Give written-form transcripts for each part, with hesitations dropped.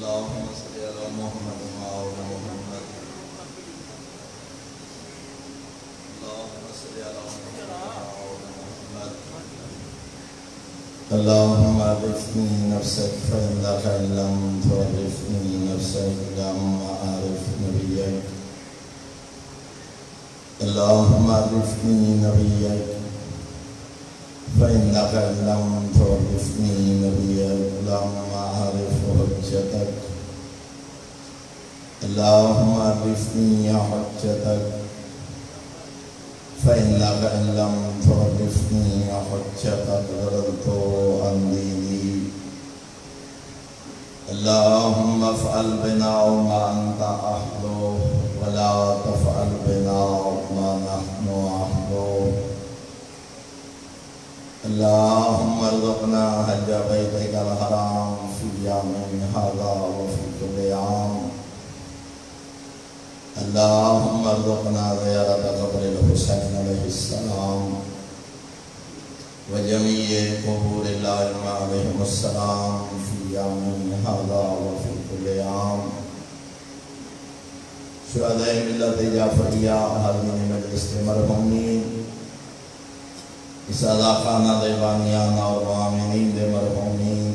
اللهم صل على محمد وعلى محمد. اللهم صل على محمد وعلى محمد. اللهم عرفني نفسك فإنك إن لم تعرفني نفسك لم أعرف نبيك. اللهم عرفني نبيك فإنك إن لم تعرفني نبيك لم أعرف حجتك. اللهم عرفني حجتك فإنك إن لم تعرفني حجتك ضللت عن ديني. اللهم افعل بنا ما أنت أهله ولا تفعل بنا ما نحن أهله. اللهم ارزقنا حج بيتك الحرام في يوم هذا وفي كل عام. اللهم ارزقنا زيارة قبر الحسين عليه السلام وجميع قبور الأئمة عليهم السلام في يوم هذا وفي كل عام. شهداء ملت جعفریہ حاضرین مجلس مرحومین، اساتذہ خانہ دیوانیان اور عاملین دے مرحومین،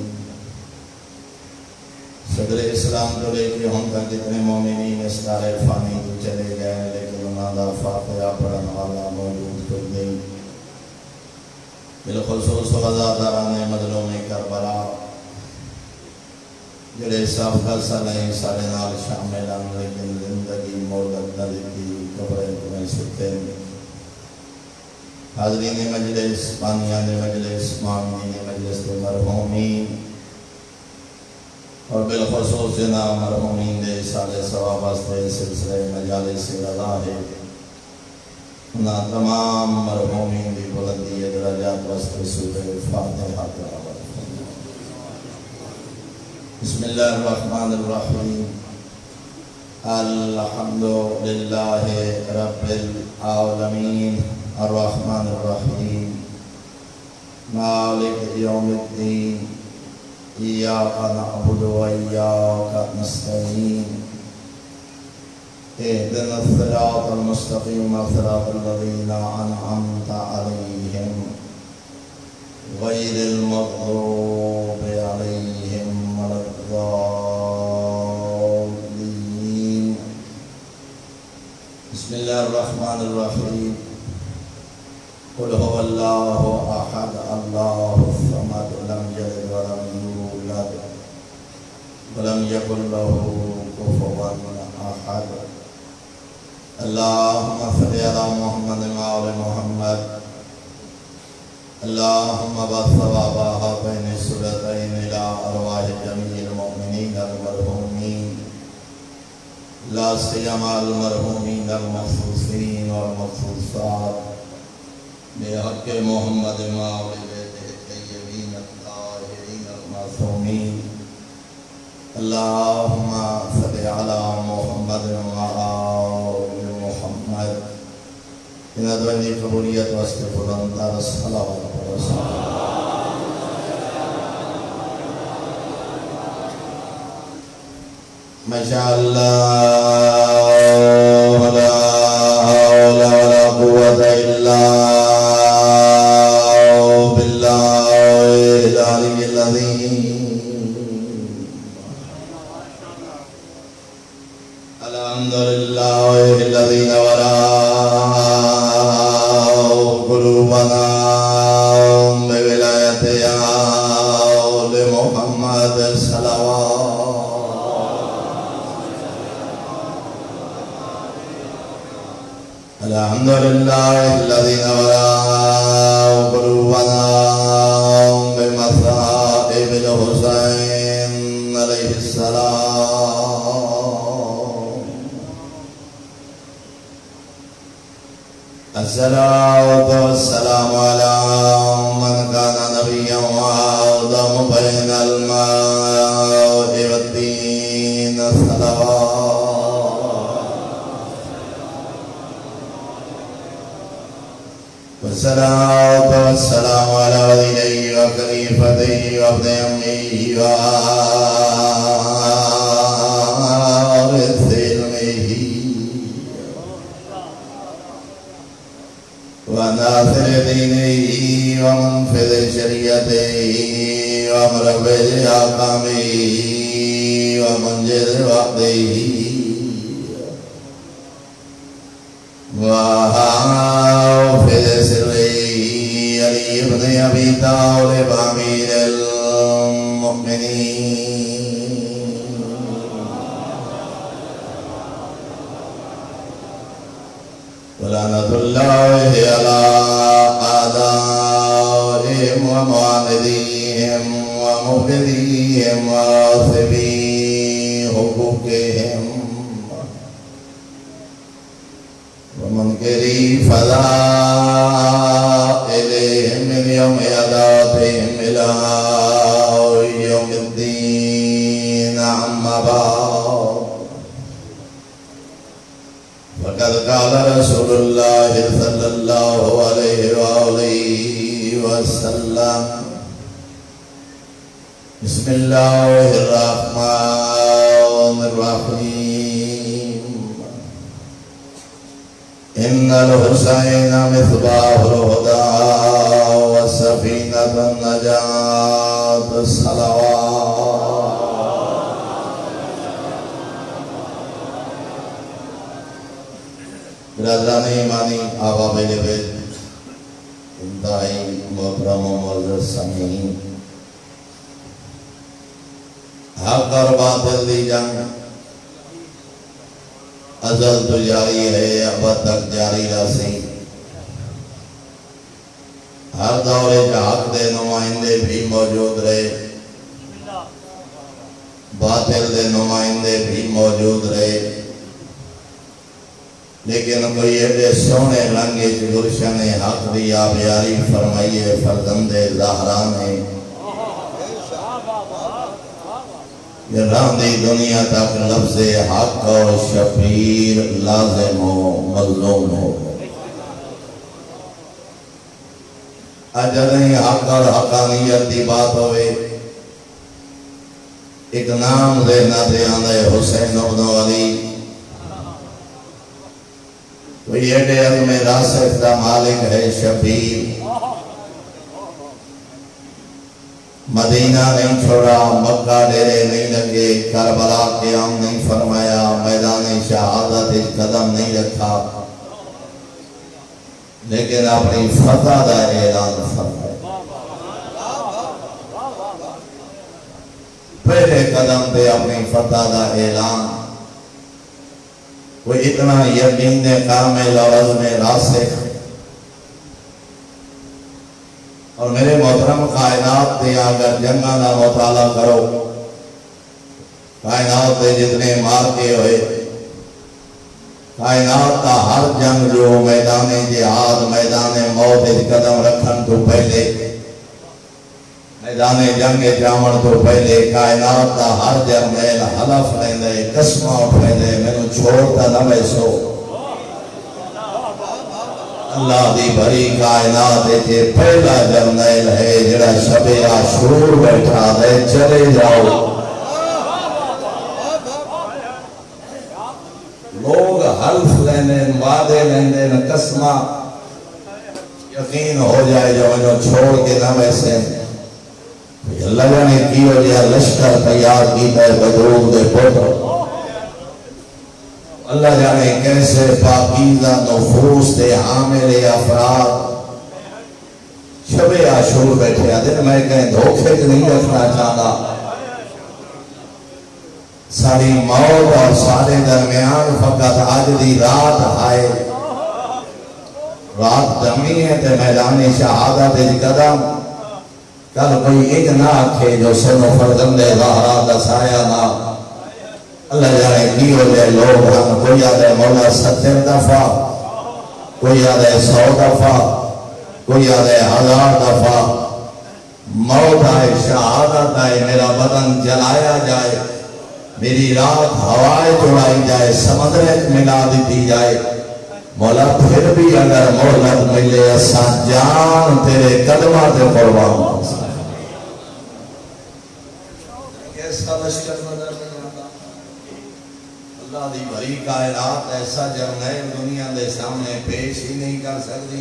صدر اسلام تو لے کے ہم تک جتنے مومنین اس دار فانی تو چلے گئے لیکن انہاں دا فاتحہ پڑھن والا موجود کر گئی. بالخصوص غزاداران مظلوم کربلا جڑے سب کا سالیں سارے نال شامل ہیں لیکن زندگی مولد نہ دیتی قبریں میں ستے. حاضرین مجلس، بانیان مجلس، معاملین مجلس کے مرحومین اور بالخصوص جنا مرحومین دے سال ثواب واسطے سلسلے مجالس رضا ہے، انہاں تمام مرحومین دی بلندی درجات واسطے سورہ فاتحہ تلاوت. بسم اللہ الرحمن الرحیم. الحمد للہ رب العالمین الرحمن الرحیم مالک یوم الدین ایاک نعبد و ایاک نستعین اهدنا الصراط المستقیم صراط الذین انعمت علیہم غیر المغضوب علیہم ولا الضالین. بسم اللہ الرحمن الرحیم. قل هو اللہ احد اللہ الصمد لم یلد ولم یولد ولم یکن له کفوا احد. اللهم صل على محمد وعلى محمد. اللهم بث ثواب هاتين السورتين الى ارواح جميع المؤمنين المرحومين لا سيما المرحومين المخصوصين والمخصوصات بحق محمد وآل بیتہ الطیبین الطاہرین المعصومین. اللهم صل على محمد وآل محمد. ان ادوانی قبولیت واسطے بلندر صلوات و سلام. ماشاءاللہ ولا حول ولا قوة الا الحمدللہ الذی ورا قلوبنا بولایت آل محمد صلوات. الحمدللہ الذی ورا قلوبنا بمصائب الحسین علیہ السلام. الصلاة والسلام على من كان نبيا وآدم بين الماء والدين. الصلوات والصلاة والسلام على وليه وخليفته وابن أمه منفذ شریعته ومروج احکامه ومنجز وعده وحافظ سره علي بن ابي طالب امير المؤمنين ولعنة الله على أعدائهم ومعانديهم ومبغضيهم وغاصبي حقوقهم ومنكري فضائلهم من يوم عداوتهم إلى يوم الدين. أما بعد، فقد قال رسول الله صلى الله عليه وآله وسلم: بسم الله الرحمن الرحيم. إن الحسين مصباح الهدى وسفينة النجاة الصلوات. برادران ایمانی، احباب بیت، انتہائی محترم و معزز سامعین، حق اور باطل دی جنگ ازل تو جاری ہے، ابد تک جاری رہسی. ہر دور حق دے نمائندے بھی موجود رہے، باطل دے نمائندے بھی موجود رہے، لیکن کوئی ایڈے سونے رنگے گلشن حق دی آبیاری فرمائیے فرزند زہرا نے. یہ راندی دنیا تک لفظ حق اور شفیر لازم ہو، مظلوم ہو. اجلیں حق اور حقانیت دی بات ہوئے، ایک نام ذہنہ دے آندے حسین ابن علی. کوئی ایڈے عظم راسخ دا مالک ہے شبیر. مدینہ نہیں چھوڑا، مکہ ڈیرے نہیں لگے، کربلا قیام نہیں فرمایا، میدان شہادت قدم نہیں رکھا، لیکن اپنی فتح دا اعلان فرمایا. پہلے قدم پہ اپنی فتح دا اعلان. وہ اتنا یقین کامل اور عزم راسخ. اور میرے محترم، کائنات دے اگر جنگاں دا مطالعہ کرو، کائنات دے جتنے مارکے ہوئے، کائنات دا ہر جنگ جو میدان جہاد، میدان موت قدم رکھن تو پہلے، میدان جنگ جامن تو پہلے، کائنات دا ہر جرنیل حلف لیندے، قسمہ اٹھیندے، میں نو چھوڑتا نہ بیسو. اللہ دی بھری کائنات تے پہلا جرنیل ہے جڑا شب عاشور بیٹھا دے چلے جاؤ. لوگ حلف لیندے، وعدے لیندے، قسمہ یقین ہو جائے جو میں نو چھوڑ کے نہ بیسے. اللہ جانے کی ہو جائے لشکر تیار کیتا ہے بدروگ دے پوتر. اللہ جانے کیسے پاکیزہ نفوس دے حامل افراد شب عاشور بیٹھے آدھے. میں کہیں دھوکھے کے نہیں رکھنا چاہتا. ساری موت اور سارے درمیان فقط آج دی رات آئے، رات دمی ہے تے میدان شہادت قدم. کل کوئی ایک نہ آکھے جو سنو فرزند زہرا دسایا نہ. اللہ جانے کی ہو جائے لوگ ہم. کوئی آدھے مولا 70 دفعہ، کوئی آدھے 100 دفعہ، کوئی آدھے 1000 دفعہ. موت آئے، شہادت آئے، میرا بدن جلایا جائے، میری رات ہوائے جڑائی جائے، سمندر ملا دی جائے. مولا پھر بھی اگر مہلت ملے اساں جان تیرے قدمہ تے قربان. کیسا لشکر نظر میں آتا. اللہ دی بھری کائنات ایسا جرنیل دنیا دے سامنے پیش ہی نہیں کر سکتی.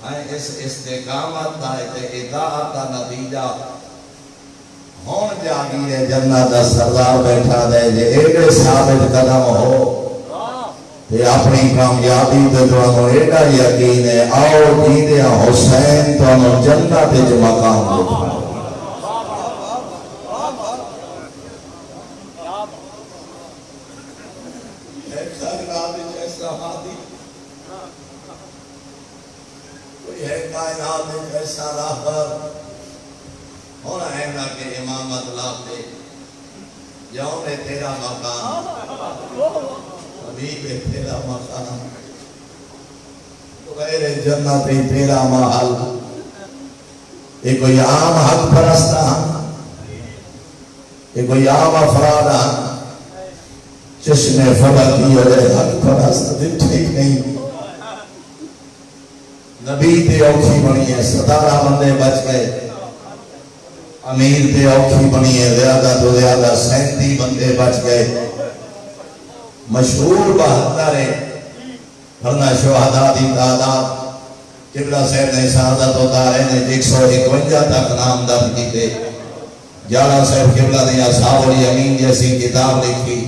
اس استقامت کا اطاعت کا نتیجہ ہون جاگیرے جنت دا سردار بیٹھا دے جے ایڈے ثابت قدم ہو تے اپنی کامیابی تے جو ایڈا یقین ہے آؤ جیندے حسین تو جنت وچ مقام دے کائنات ایسا راہبر ہونا ہے نا کہ امامت لاتے یوم تیرا مقام حبیب تیرا مقام غیر جنت تیرا محل یہ کوئی عام حق پرست ہیں یہ کوئی عام افراد ہیں چشم فلک کی وجہ حق پرست ٹھیک نہیں نبی تے اوکھی بنی ہے 17 بندے بچ گئے امیر تے اوکھی بنی ہے زیادہ تو زیادہ 37 بندے بچ گئے مشہور 72 ہے ورنہ شہداء دی تعداد قبلہ صاحب نے سعادت و دارے نے 151 تک نام درج کیتے جالا صاحب قبلہ نے اصحاب الیمین جیسی کتاب لکھی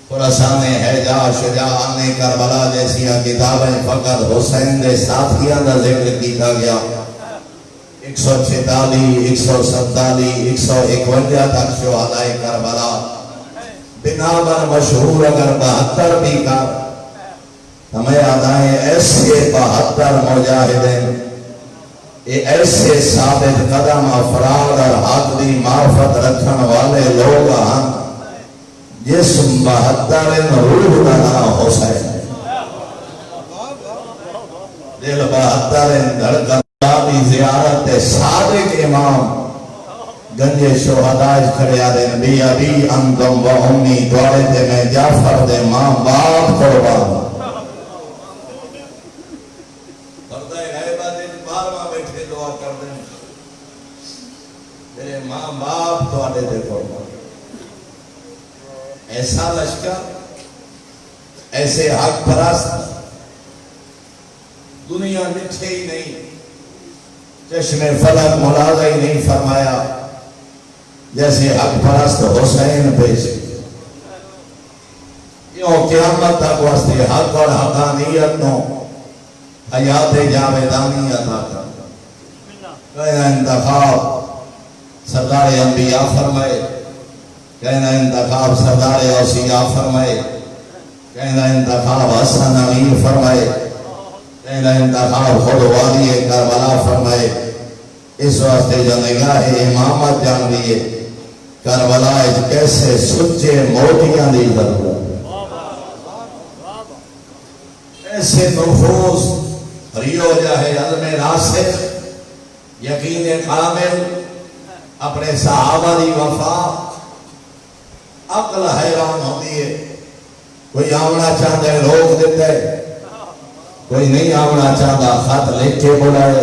خراسان حجا شجاع نے کربلا جیسی کتابیں فقط حسین دے ساتھیاں دا ذکر کیتا گیا 146 147 151 تک شہداء کربلا بنابر مشہور اگر 72 بھی کر ہمیں آدھائیں ایسے 72 مجاہدین ایسے ثابت قدم افراد اور حق دی معرفت رکھن والے لوگ ہیں جس 72 روح کا نام حسین دل 72 دھڑکن کی زیارت صادق امام گنج شہداء کھڑے آدھے نبی ابی انتم و امی دوارے دے میں جعفر دے ماں باپ قربان پردہ غیبہ دن بارواں بیٹھے دعا کر دیں میرے ماں باپ دوارے دے قربان ایسا لشکر ایسے حق پرست دنیا مٹھے ہی نہیں چشم فلک ملازہ ہی نہیں فرمایا جیسے حق پرست حسین پیش یوں قیامت تک واسطے حق اور حقانیت نو حیات جاویدانی عطا کر کہنا انتخاب سردار انبیاء فرمائے کہنا انتخاب سردار اوصیاء فرمائے کہنا انتخاب حسن امیر فرمائے کہنا انتخاب خود والی کربلا فرمائے اس واسطے جو نگاہ امامت جان لیے کربلا کیسے سچے موتیاں دی ضرورت ایسے نفوس ریو جاہے علم راسخ یقین کامل اپنے صحابہ دی وفا عقل حیران ہوتی ہے کوئی آمنا چاہتا ہے روک دیتا ہے کوئی نہیں آمنا چاہتا خط لکھ کے بلائے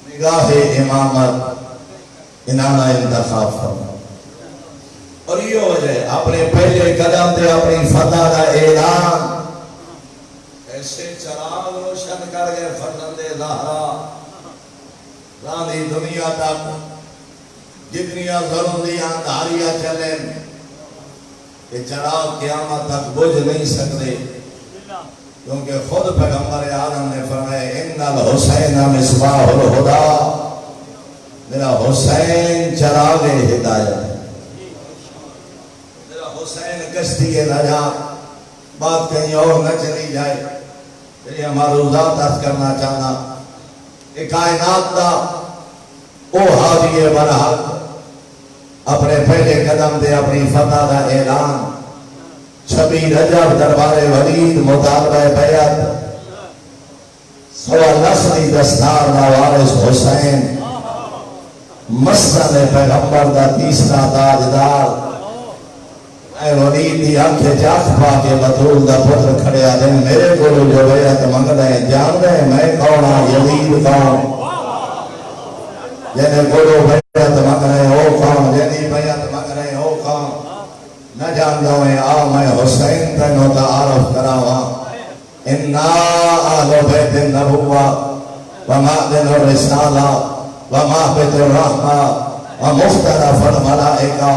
نگاہ امامت انانا انتخاب فرما اور یہ ہو جائے اپنے پہلے قدم دے اپنی فتح کا اعلان ایسے چراغ روشن کر گئے فرزند زہرا راندی دنیا تک جتنیاں ظلم دیاں دھاریاں چلیں کہ چراغ قیامت تک بجھ نہیں سکتے کیونکہ خود پیغمبر عالم نے فرمایا ان الحسین مصباح الہدا میرا حسین چراغ ہدایت میرا حسین کشتی نجات بات کہیں اور نہ چلی جائے میری معروضات عرض کرنا چاہنا کہ کائنات دا او حاضی برحق اپنے پہلے قدم دے اپنی فتح دا اعلان 26 رجب دربار ولید مطالبہ بیعت سوا نسلی دستار دا وارث حسین مسند پیغمبر دا تیسرا تاجدار اے ولید دی آنکھیں جاک پا کے بطول دا پتر کھڑے آدھیں میرے کو جو بیعت منگ رہے جان رہے میں کون ہوں یزید کون جنہیں گولو بیعت مانگ رہے ہو کام جنہیں بیعت مانگ رہے ہو کام نہ جان دو میں آ میں حسین تنو تعارف کراواں انا اہل بیت النبوہ ومعدن الرسالہ ومہبط الرحمہ ومختلف الملائکہ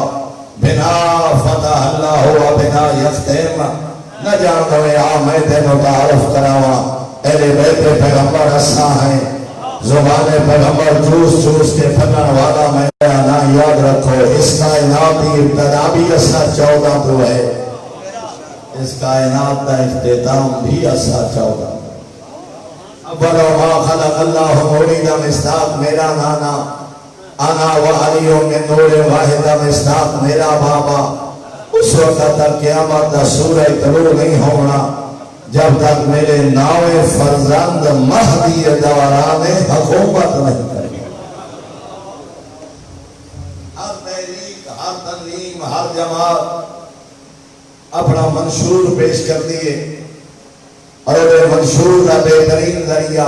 بنا فتح اللہ و بنا یختم نہ جانو آمد متعارف کراوا اہل بیت پیغمبر اسا ہیں زبان پیغمبر چوس چوس کے پھلن والا میں نہ یاد رکھو اس کائنات کی ابتدا بھی اسا 14 تو ہے اس کائنات کا اختتام بھی اسا 14 اول ما خلق اللہ مورید مصداق میرا نانا انا و علی من نور واحد مصداق میرا بابا اس وقت تک قیامت کا سورہ طلوع نہیں ہونا جب تک میرے ناوے فرزند مہدی دوران حکومت نہیں کرے ہر تحریک ہر تنظیم ہر جماعت اپنا منشور پیش کر دیے اور وہ منشور کا بہترین ذریعہ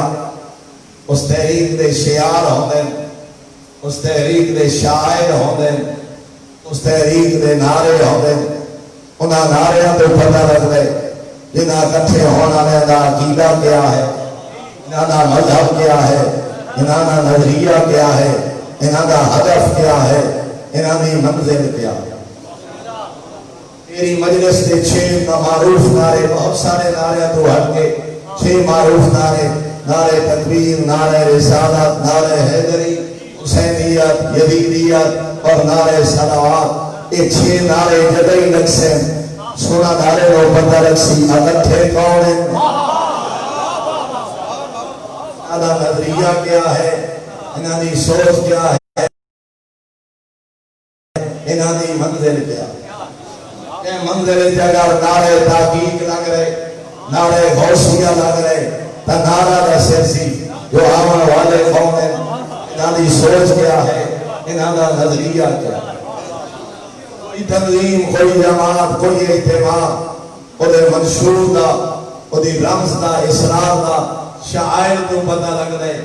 اس تحریک دے شعار ہوندے اس تحریک دے شاعر ہوندے اس تحریک دے نعرے ہوندے انہاں نعریاں تو پتہ لگ دے جنہاں کٹھے ہونا دا عقیدہ کیا ہے انہاں دا مذہب کیا ہے انہاں دا نظریہ کیا ہے انہاں دا ہدف کیا ہے انہاں دی منزل کیا ہے میری مجلس کے 6 معروف نعرے بہت سارے نعرے تو ہٹ کے 6 معروف نعرے نعرے تکبیر نعرے رسالت نعرے حیدری حسینیت یزیدیت اور نعرے صلوات یہ 6 نعرے جدئی لگ سے سونا نعرے لو پتہ رکھ سی اکٹھے کون ہیں انہاں نظریہ کیا ہے انہاں دی سوچ کیا ہے انہاں دی منزل کیا ہے کہ منزل جگہ نعرے تحقیق لگ رہے نعرے غوثیہ لگ رہے تا نعرہ دا سرسی جو آمن والے کون ہیں انہاں دی سوچ کیا ہے انہاں دا نظریہ کیا ہے کوئی تنظیم کوئی جماعت کوئی اجتماع او دے منشور دا او دی رمز دا اسرار دا شاعر تو پتہ لگ رہے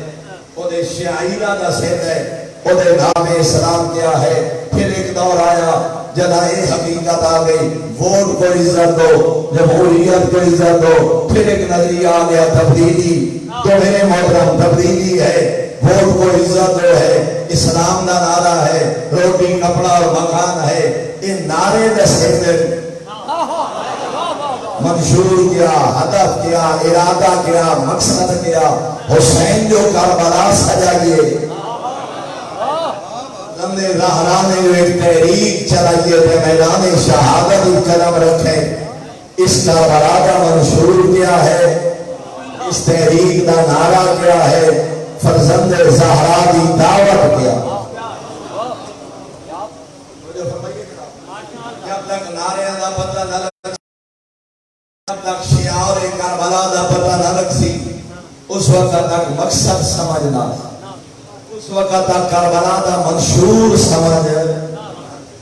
او دے شاعرہ دا سر ہے او دے نام اسلام کیا ہے پھر ایک دور آیا جنائی حقیقت آ گئی ووٹ کو عزت دو جمہوریت کو عزت دو پھر ایک نظریہ آ گیا تبدیلی تو میرے محترم تبدیلی ہے ووٹ کو عزت دو ہے اسلام دا نعرہ ہے روٹی کپڑا اور مکان ہے ان نعرے دے سکتے منشور کیا ہدف کیا ارادہ کیا مقصد کیا حسین جو کربلا سجائیے نے راہرانے ایک تحریک چلائیے تھے میدان شہادت قدم رکھے اس کا برادہ منشور کیا ہے اس تحریک کا نعرہ کیا ہے فرزند زہرا کی دعوت کیا جب تک نعرے کا پتہ نہ لگ جب تک شعار کربلا کا پتہ نہ لگ سی اس وقت تک مقصد سمجھنا اس وقت تک کربلا دا منشور سمجھ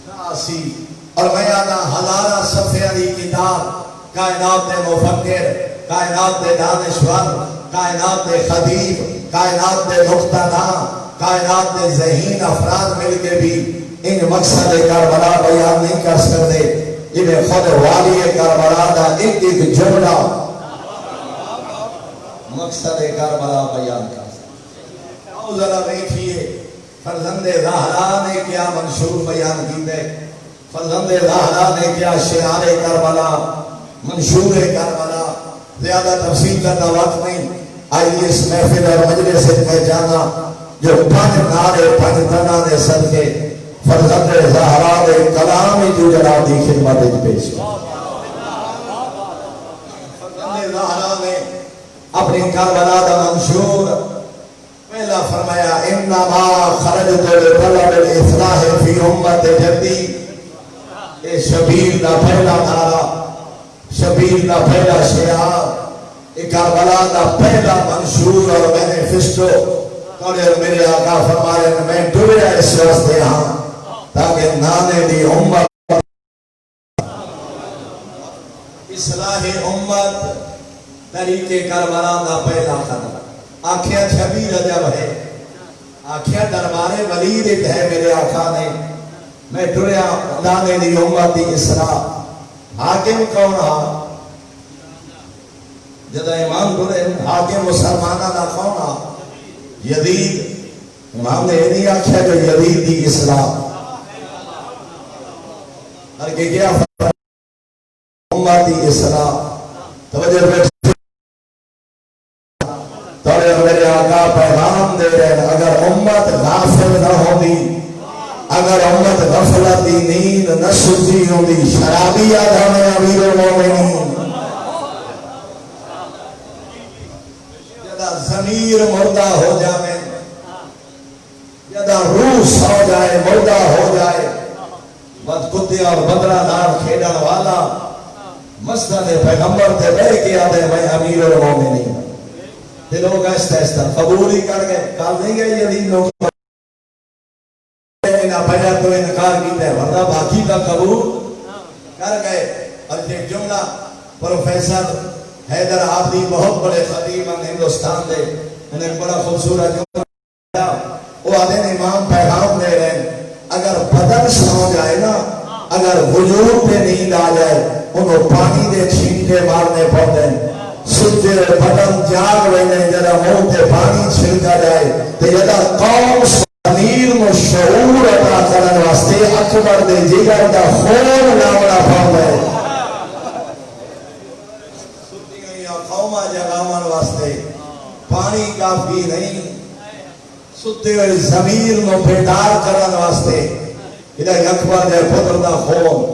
ناسی اور میں آنا ہزارہ صفحے دی کتاب کائنات دے مفکر کائنات دے دانشور کائنات دے خطیب کائنات دے نقطہ نام کائنات دے ذہین افراد مل کے بھی ان مقصد کربلا بیان نہیں کر سکتے جنہیں خود والی کربلا دا ایک جملہ مقصد کربلا بیان کر ذرا دیکھیے فرزند زہرا نے کیا منشور بیان کیتے فرزند زہرا نے کیا شعار کربلا منشور کربلا زیادہ تفصیل کا وقت نہیں آئیے اس محفل اور مجلس میں جانا جو 5 نعرے 5 تنا نے صدقے فرزند زہرا نے کلام جو جناب دی خدمت پیش فرزند زہرا نے اپنی کربلا دا منشور پہلا فرمایا انما خرجت لطلب الاصلاح فی امت جدی یہ شبیر دا پہلا نعرہ شبیر دا پہلا شعار یہ کربلا دا پہلا منشور اور مینیفیسٹو اور میرے آقا فرمایا میں ڈریا اس واسطے ہاں تاکہ نانے دی امت اصلاح امت طریقے کربلا دا پہلا قدم آکھیا 26 رجب ہے آکھیا دربارے ولید ایک ہے میرے آقا نے میں ڈریا دانے دی امت دی اصلاح حاکم کون ہا جدا امام ٹرے حاکم مسلمانہ دا کھونا یزید امام نے یہ نہیں آکھیا جو یزید دی اصلاح ہر کے کیا امت دی اصلاح توجہ بیٹھ توڑے میرے آقا پیغام دے رہے ہیں اگر امت غافل نہ ہوگی اگر امت غفلتی نیند نہ سوتی ہوگی شرابی آدھا میں امیر المومنین جدا ضمیر مردہ ہو جائے جدا روح سو جائے مردہ ہو جائے بد کتے اور بدرہ دار کھیڑا والا مسجد پیغمبر تے بے کے آدھے میں امیر المومنین تے لوگ ایستا قبول ہی کر گئے کال نہیں گئے یزید لوگ انہا پہلا تو انکار کیتا ہے ورنہ باقی کا قبول کر گئے اور ایک جملہ پروفیسر حیدر عابدی بہت بڑے خطیب ہندوستان دے انہیں بڑا خوبصورت جملہ وہ آدھے امام پیغام دے رہے ہیں اگر بدن سو جائے نا اگر وجود پہ نیند آ جائے انہوں پانی دے چھینٹے مارنے پڑتے ہیں سجے بدن جاگ رہنے جدا منہ تے پانی چھلکا جائے تے جدا قوم امیر میں شعور عطا کرنے واسطے اکبر دے جگر دا خون نامنا پڑتا ہے ستی گئی قومہ جگاون واسطے پانی کافی نہیں ستے ہوئے ضمیر میں بیدار کرنے واسطے ادھر اکبر دے پتر دا خون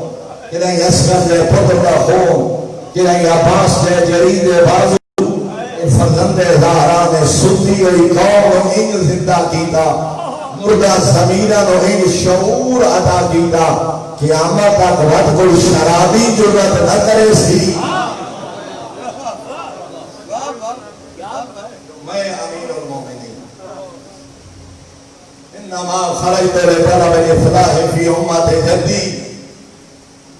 ادھر اسکر دے پتر دا خون ادھر عباس دے جرید بازو فرزند زہرا نے ستی ہوئی قوم انگ زندہ کیتا مردہ ضمیرہ نو ان شعور عطا کیتا قیامت تک وقت کوئی شرابی جرات نہ کرے سی میں امیر المومنین انما خرجت لطلب الافلاح فی امت جدی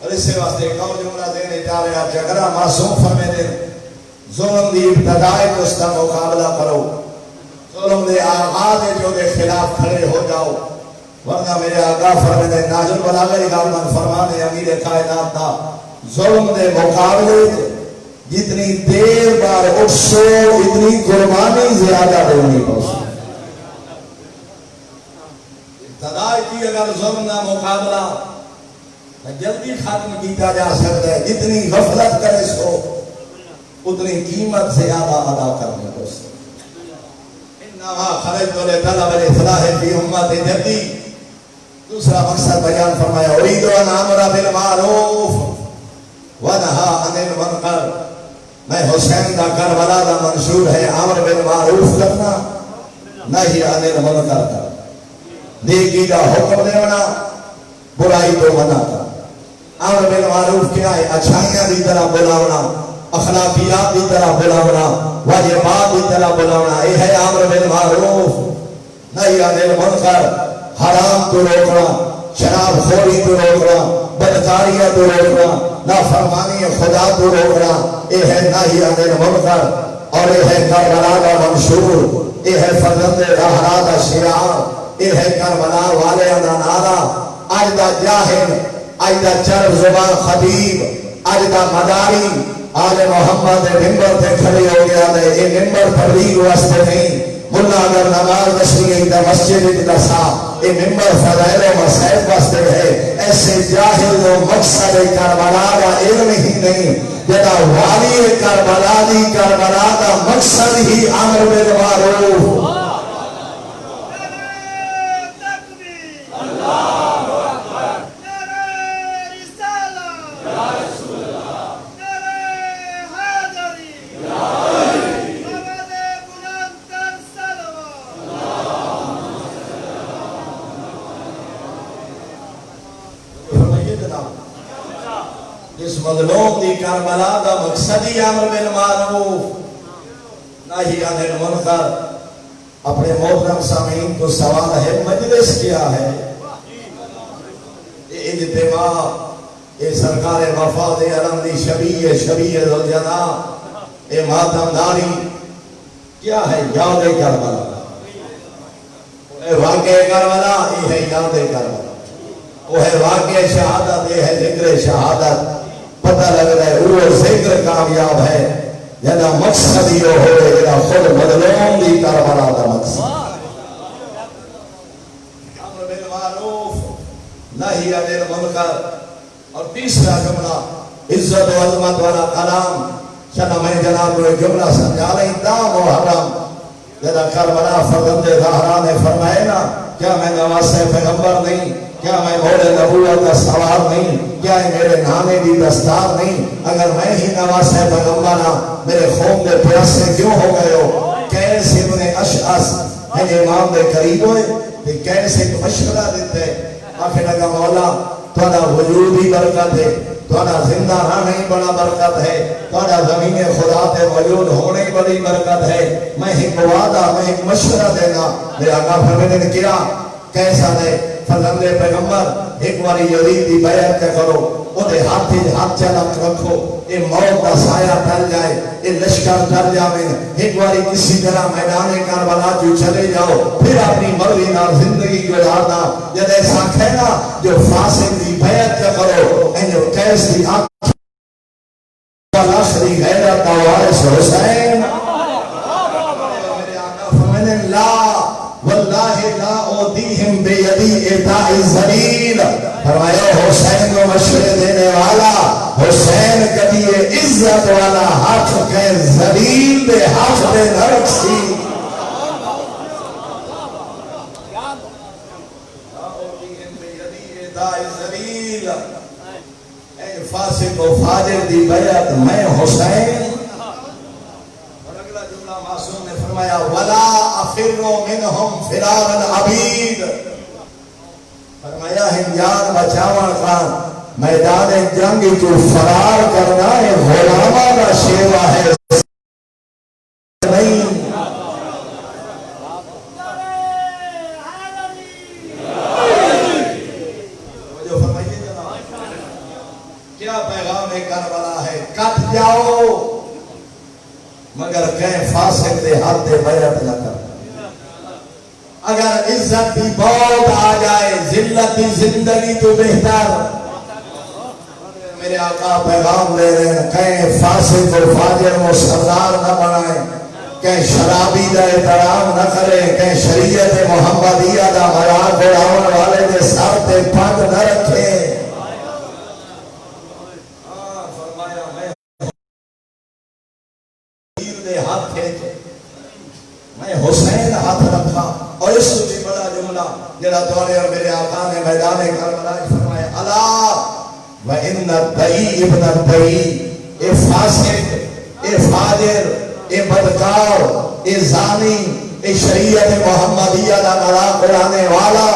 اور اس سے واسطے ایک اور جملہ دینے جا رہے آپ جگرہ معصوم فرمے دے ظلم دی ابتدائی تو اس کا مقابلہ کرو ظلم دے آغاز جو دے خلاف کھڑے ہو جاؤ ورنہ میرے آقا فرمے دے ناجل بلاغی غالمان فرمانے امیر کائنات تھا ظلم دے مقابلے جتنی دیر بار اٹھو اتنی قربانی زیادہ دینی پہنچی ابتدائی کی اگر ظلم نہ مقابلہ جلدی ختم کیتا جا سکتا ہے جتنی غفلت کرے سو اتنی قیمت زیادہ ادا کرنے کو سو انما خرجت لطلب الافلاح فی امت جدی دوسرا مقصد بیان فرمایا اريد ان امر بالمعروف ونهى عن المنکر میں حسین دا کربلا دا منشور ہے امر بالمعروف کرنا نہیں عن المنکر کرنا نیکی دا حکم دینا برائی تو منع کرنا امر بالمعروف کیا ہے اچھائیاں دی طرح بلاونا اخلاقیات دی طرح بلاونا واجبات دی طرح بلاونا یہ ہے امر بالمعروف نہیں عن المنکر حرام تو روکنا شراب خوری تو روکنا بدکاریاں تو روکنا نافرمانی خدا تو روکنا یہ ہے نہیں عن المنکر اور یہ ہے کربلا کا منشور یہ ہے فرزند زہرا کا شعار یہ ہے کربلا والے دا نعرہ آج دا جاہل آج دا چر زبان خطیب آج دا مداری آج محمد ممبر تے کھڑے ہو گیا دے یہ ممبر تبلیغ واسطے نہیں ملا اگر نماز نشری دا مسجد دسا یہ ممبر فضائل و مسائل واسطے ہے ایسے جاہل و مقصد کربلا کا علم ہی نہیں جدا والی کربلا دی کربلا کا مقصد ہی امر بالمعروف اس مظلوم دی کربلا دا مقصدی امر بالمعروف نہیں عن المنکر اپنے محترم سامعین کو سوال ہے مجلس کیا ہے یہ اجتماع یہ سرکار وفات علم دی شبیہ ذوالجنا یہ ماتم داری کیا ہے یاد کربلا اے واقع کربلا یہ ہے یاد کربلا وہ ہے واقع شہادت یہ ہے ذکر شہادت پتہ لگ رہا ہے وہ ذکر کامیاب ہے جدا مقصد یہ ہوئے جدا خود مظلوم دی کربلا دا مقصد امر بالمعروف نہی عن المنکر اور تیسرا جملہ عزت و عظمت والا کلام چلا میں جناب کو جملہ سمجھا لیں دام و حرام جدا کربلا فرزند زہرا نے فرمائے نا کیا میں نواسے پیغمبر نہیں کیا میں موڑے نبوت کا سوار نہیں کیا میرے نانے دی دستار نہیں اگر میں ہی نواسے پیغمبر میرے خوم دے پیاسے کیوں ہو گئے ہو کیسے ابن اشعث ہے امام دے قریب ہوئے کہ کیسے مشورہ دیتے آخر لگا مولا تھوڑا وجود ہی برکت ہے تھوڑا زندہ رہنا ہی بڑا برکت ہے تھوڑا زمین خدا تے موجود ہونے بڑی برکت ہے میں ایک وعدہ میں ایک مشورہ دینا میرے آقا فرماتے نے کیا کیسا دے فرزند پیغمبر ایک باری یزید دی بیعت کے کرو اودے ہاتھ چلک رکھو اے موت کا سایہ ٹل جائے اے لشکر ٹل جائے ایک باری کسی طرح میدان کربلا جو چلے جاؤ پھر اپنی مرضی نہ زندگی گزارنا جب ایسا کہنا جو فاسق دی بیعت کے کرو اے جو کیس دی آنکھ آخری غیرت وارث حسین میرے آقا فرمانے لا واللہ لا اودیہم بیدی اعطاء الذلیل فرمایا حسین کو مشورے دینے والا حسین کبھی عزت والا حق کے ذلیل دے حق دے نرک سی لا اودیہم بیدی اعطاء الذلیل اے فاسق و فاجر دی بیعت میں حسین معصوم نے فرمایا ولا افروا منهم فرار العبید فرمایا ہنجان بچاون خان میدان جنگ تو فرار کرنا ہے غلامہ کا شیوا ہے نہیں جو فرمائیے جناب کیا پیغام کربلا ہے کٹ جاؤ مگر کہیں فاسق دے ہاتھ دے بیعت نہ کر اگر عزت دی بہت آ جائے ذلت دی زندگی تو بہتر میرے آقا پیغام لے رہے ہیں کہیں فاسق و فاجر و سردار نہ بنائیں کہیں شرابی دا احترام نہ کرے کہیں شریعت محمدیہ دا مذاق اڑاون والے دے سر تے پگ نہ رکھے ہاتھ کھینچے میں حسین ہاتھ رکھا اور اس سے بھی بڑا جملہ جڑا تمہارے اور میرے آقا نے میدان کربلا فرمایا الا وان الدئی ابن الدئی اے فاسق اے فاجر اے بدکار اے زانی اے شریعت محمدیہ دا مذاق اڑانے والا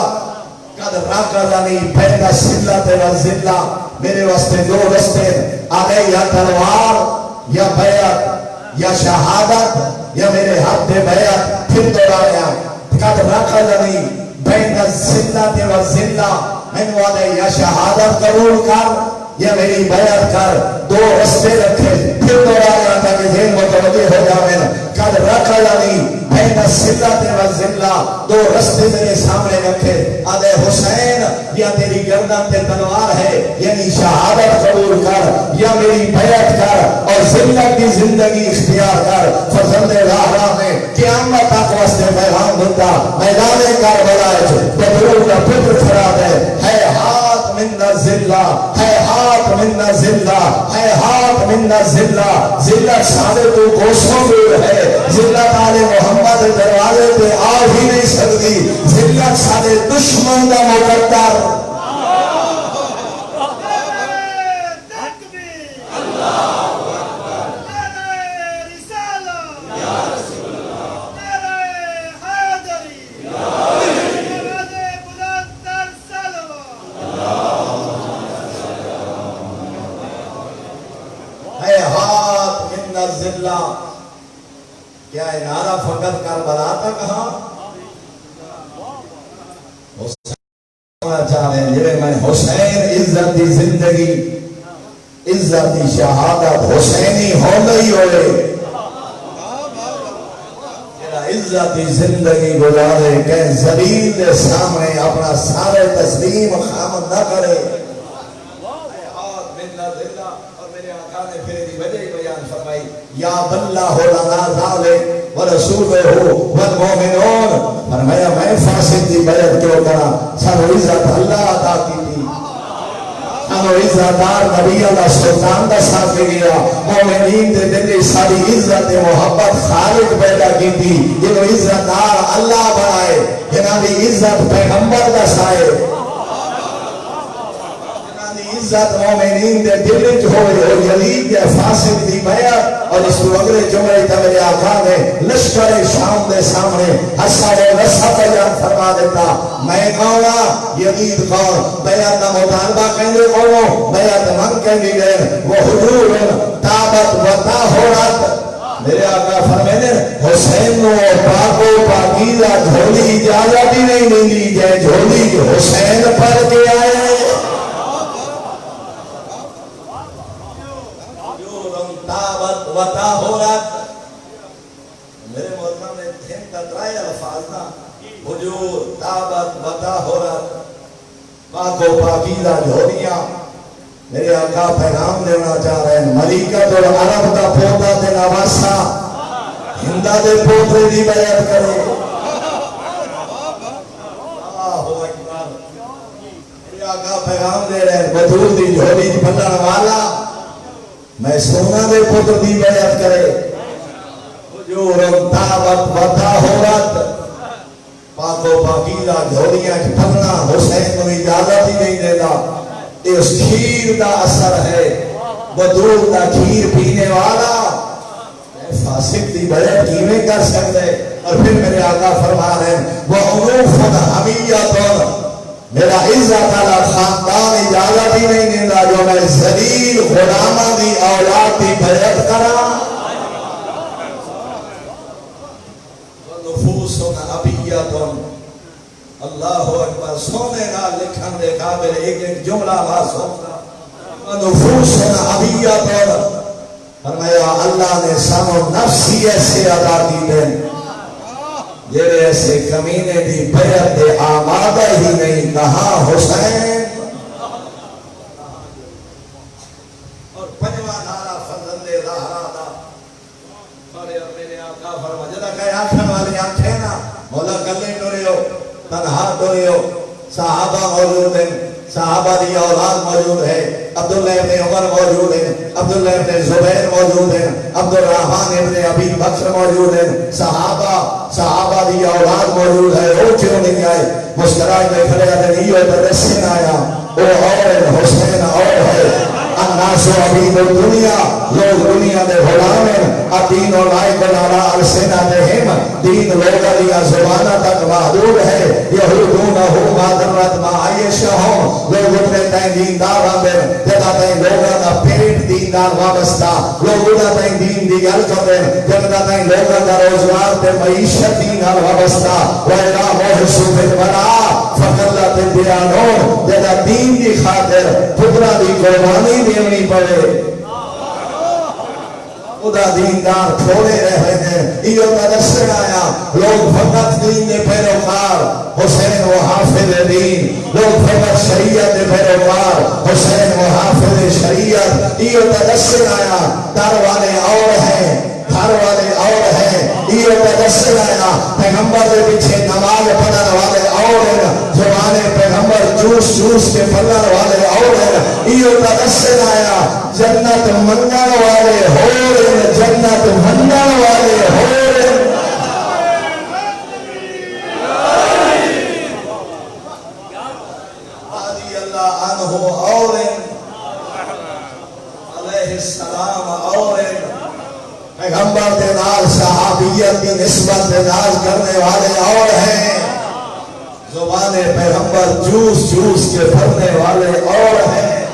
قد راکدنی بین السلۃ والذلہ میرے واسطے دو رستے آگے یا تلوار یا بیعت یا شہادت یا میرے ہاتھ دے بیعت پھر دوڑایا قد رکھلنی بین الذلۃ والذلہ میں والے یا شہادت قبول کر یا میری بیعت کر دو رستے رکھے پھر دوڑایا تاکہ ذہن متوجہ ہو جاویں قد رکھلنی بین الذلۃ والذلہ دو رستے میرے سامنے رکھے آدھے حسین یا تیری گردن تے تلوار ہے یعنی شہادت قبول کر یا میری بیعت کر اور ذلت کی زندگی اختیار کر فرزند زہرا نے قیامت تک واسطے پیغام دیتا میدان کربلا بدروں کا پتر کھڑا ہے ہاتھ من الذلہ ہے ہاتھ من الذلہ ہے ہاتھ من الذلہ ذلت سارے تو کوسوں دور ہے ذلت آل محمد دروازے پہ آ ہی نہیں سکتی ذلت سارے دشمن کا مقدر کیا نعرہ فقط کربلا تھا کہاں میں حسین عزت دی زندگی عزت دی شہادت حسینی ہو گئی ہوئے عزت دی زندگی گزارے کہ ذلیل کے سامنے اپنا سارے تسلیم خامد نہ کرے اور میرے آقا نے پھر دی وجہ بیان فرمائی یا بلّہ لنا ذالک ورسولہ والمؤمنون، فرمایا میں فاسق دی بیعت کیوں کرا، سانو عزت اللہ عطا کی تھی، سانو عزت دار نبی اللہ سلطان دا ساتھ گیا، مومنین دے دلی ساری عزت محبت خالق پیدا کی تھی، جنہوں عزت دار اللہ بنائے، جنہوں دی عزت پیغمبر دا سائے، عزت مومنین دے دل جو ہوئے اور یلید یا فاسق دی بیعت، اور اس کو اگلے جمعے تا میرے آقا نے لشکر شام دے سامنے حساب و رسا بیان فرما دیتا، میں کہونا یلید کون، بیعت دا مطالبہ کہنے کونو، بیعت من کہنے گئے، وہ حضور تابت و تاہورت، میرے آقا فرمینے حسین و پاکو پاکیزہ جھولی اجازت ہی نہیں ملی جائے، جھولی حسین پر کے آئے، وطا ہو رہا، میرے محترم نے دھین تطرائے الفاظ نا، حجور تابت وطا ہو رہا، پاک و پاکیزہ جھولیاں، میرے آقا پیغام دینا چاہ رہے ہیں، ملیکت اور عرب کا پوتا دے نواسا ہندہ دے پوترے دی بیعت کرے، اللہ اکبر، میرے آقا پیغام دے رہے ہیں، بدور دی جھولی پھلن والا میں سونا دے پتر دی بیعت کرے، حجور تابت وطا ہورت، پاک و پاکیزہ جھولیاں پھلنا حسین کو اجازت ہی نہیں دیتا، اس کھیر دا اثر ہے، بدور دا کھیر پینے والا فاسق دی بیعت کیویں کر سکتے، اور پھر میرے آقا فرما رہے ہیں وَعُنُوفٌ حَمِيَّةٌ، میرا عزت علی خاندان اجازت ہی نہیں دیتا جو میں ذلیل غلامہ دی اولاد دی بیعت کرا، وَنُفُوسٌ عَبِيَّةٌ، اللہ اکبر، سونے نہ لکھن دے قابل ایک ایک جملہ بات سوچتا، وَنُفُوسٌ عَبِيَّةٌ، فرمایا اللہ نے سانو نفسی ایسے عطا کی دیں، جیرے ایسے کمینے دی بیعت دے آمادہ ہی نہیں، کہاں حسین، اور پنجوہ نارا فرزند زہرا دا، اور میرے آقا فرما جدا کہے آنکھن والے آنکھیں نا، مولا کلے ڈورے ہو، تنہا ڈورے ہو، صحابہ موجود ہیں، صحابہ دی اولاد موجود ہے، عبداللہ ابن عمر موجود ہیں، عبداللہ ابن زبیر موجود ہیں، عبدالرحمن ابن ابی بکر موجود ہیں، صحابہ دی اولاد موجود ہے، وہ کیوں نہیں آئے، مسکرائی میں کھڑے آتے نہیں ہوتا حسین آیا، وہ اور ہے، حسین اور ہے، الناس و عبید الدنیا، لوگ دنیا دے غلام ہیں، دین و لائق نارا عرصینہ دہم، دین لوگا لیا زبانہ تک محدود ہے، یہودون ہو مادرت ما عیشہ ہوں، لوگ اپنے تین دیندار آمدن، جدا تین لوگا دا پیٹ دیندار وابستہ، لوگ ادا تین دین دیگر کردن، جدا تین لوگا دا روزگار تے معیشت دیندار وابستہ، وَإِلَا مُحْسُ بِالْبَرَا فَقَلَّتِ بِيَانُونَ، جدا دین دی خاطر پترہ دی قربانی دیونی پڑے، خدا دیندار تھوڑے رہے ہیں، یہ تدسر آیا، لوگ فقط دین دے پیروکار، حسین و حافظ دین، لوگ فقط شریعت دے پیروکار، حسین و حافظ شریعت، یہ تدسر آیا، در والے اور ہیں، گھر والے اور ہیں، یہ تدسر آیا، پیغمبر دے پیچھے نماز پڑھن والے اور ہیں، زبان پیغمبر جوس کے پڑھن والے اور ہیں، یہ تدسر آیا، جنت منگل والے ہو رہے، جنت منگل والے ہو رہے، آدھی اللہ عنہ اور علیہ السلام اور پیغمبر دے نال صحابیت کی نسبت دے ناز کرنے والے اور ہیں، زبان پیغمبر جوس کے پڑھنے والے اور ہیں،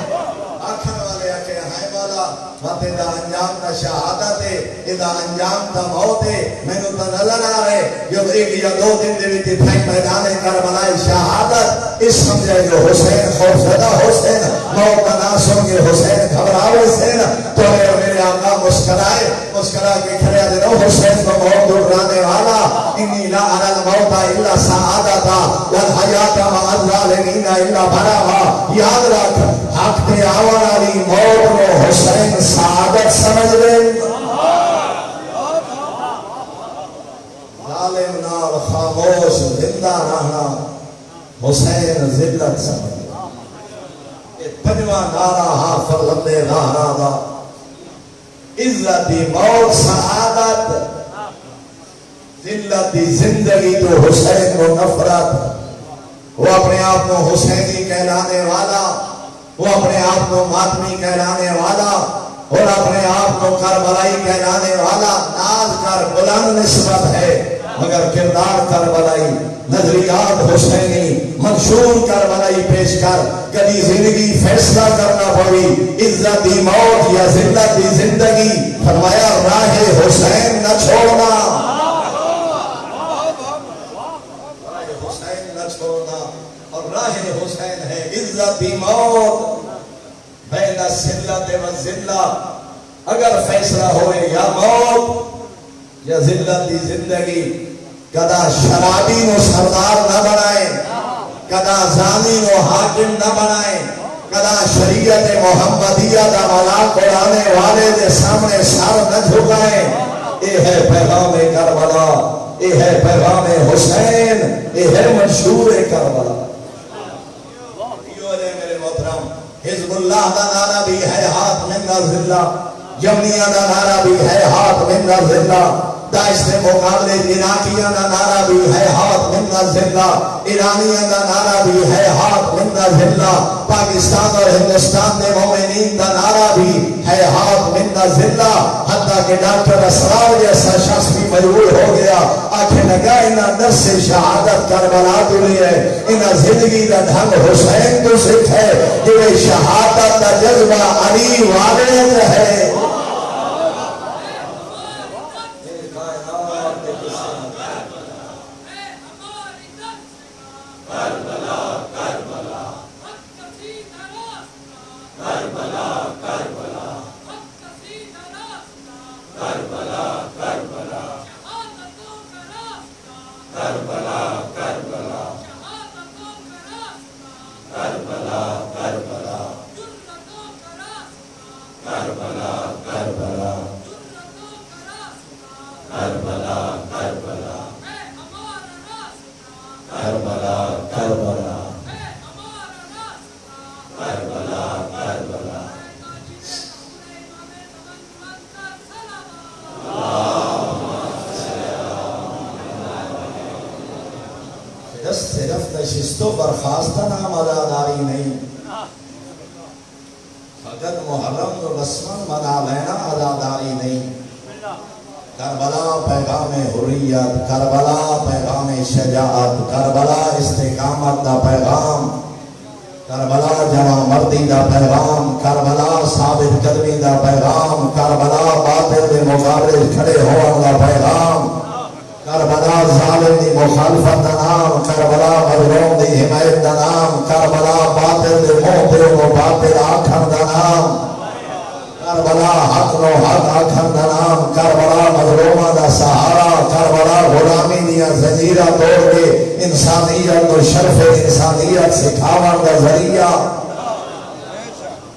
آنکھن والے آکے ہائے مولا وقت دا انجام دا شہادت ہے، ادا انجام دا موت ہے، میں نے تو نظر آ رہے جو ایک یا دو دن دے بھی تھائیں میدان کربلا شہادت، اس سمجھے جو حسین خوفزدہ حسین موت کا نام سن کے حسین گھبراوے حسین، تو میرے آقا مسکرا کے کھڑے دنو حسین کو موت درانے والا، انی لا ارى الموت الا سعادتا والحیات مع الظالمین الا بھراوا، یاد رکھ حق پہ آوان والی موت کو حسین سعادت سمجھ لیں، خاموش زندہ رہنا حسین ذلت سمجھا پنجواں نعرہ حافظ لمبے نعرہ دا عزت دی موت سعادت ذلت دی زندگی تو حسین کو نفرت وہ اپنے آپ کو حسینی کہلانے والا وہ اپنے آپ کو ماتمی کہلانے والا اور اپنے آپ کو کربلائی کہلانے والا ناز کر بلند نسبت ہے مگر کردار کربلائی نظریات حسینی منشور کربلائی پیش کر کبھی زندگی فیصلہ کرنا پڑی عزت دی موت یا ذلت دی زندگی فرمایا راہ حسین نہ چھوڑنا اور راہ حسین ہے عزت دی موت بین الذلت والذلت اگر فیصلہ ہوئے یا موت یا ذلت دی زندگی کدا شرابی نو سردار نہ بنائے کدا زانی نو حاکم نہ بنائے کدا شریعت محمدیہ دا مذاق اڑانے والے دے سامنے سر نہ جھکائے اے ہے پیغام کربلا اے ہے پیغام حسین اے ہے منشور کربلا میرے محترم حزب اللہ دا نعرہ بھی ہے ہاتھ من الذلہ جمعیہ دا نعرہ بھی ہے ہاتھ من الذلہ داعش کے مقابلے عراقیہ دا نعرہ بھی ہے ہاتھ من الذلہ ایرانیہ دا نعرہ بھی ہے ہاتھ من الذلہ پاکستان اور ہندوستان کے مومنین دا نعرہ بھی ہے ہاتھ من الذلہ حتیٰ کہ ڈاکٹر اسرار جیسا شخص بھی مجبور ہو گیا آنکھیں لگا انہا درس شہادت کربلا دلی ہے انہا زندگی دا ڈھنگ حسین تو سکھ ہے یہ شہادت دا جذبہ علی والد ہے صرف نشست و برخاست نام اداداری نہیں فقط محرم و رسم منا لینا اداداری نہیں کربلا پیغام حریت کربلا پیغام شجاعت کربلا استقامت دا پیغام کربلا جمع مردی دا پیغام کربلا ثابت قدمی دا پیغام کربلا باطل دے مقابل کھڑے ہونے دا پیغام کربلا ظالم دی مخالفت دا نام کربلا مظلوم دی حمایت دا نام کربلا باطل دی موت و باطل آکھن دا نام کربلا حق نو حق آکھن دا نام کربلا مظلومہ دا سہارا کربلا غلامی دیا زنجیرہ توڑ کے انسانیت و شرف انسانیت سکھاون دا ذریعہ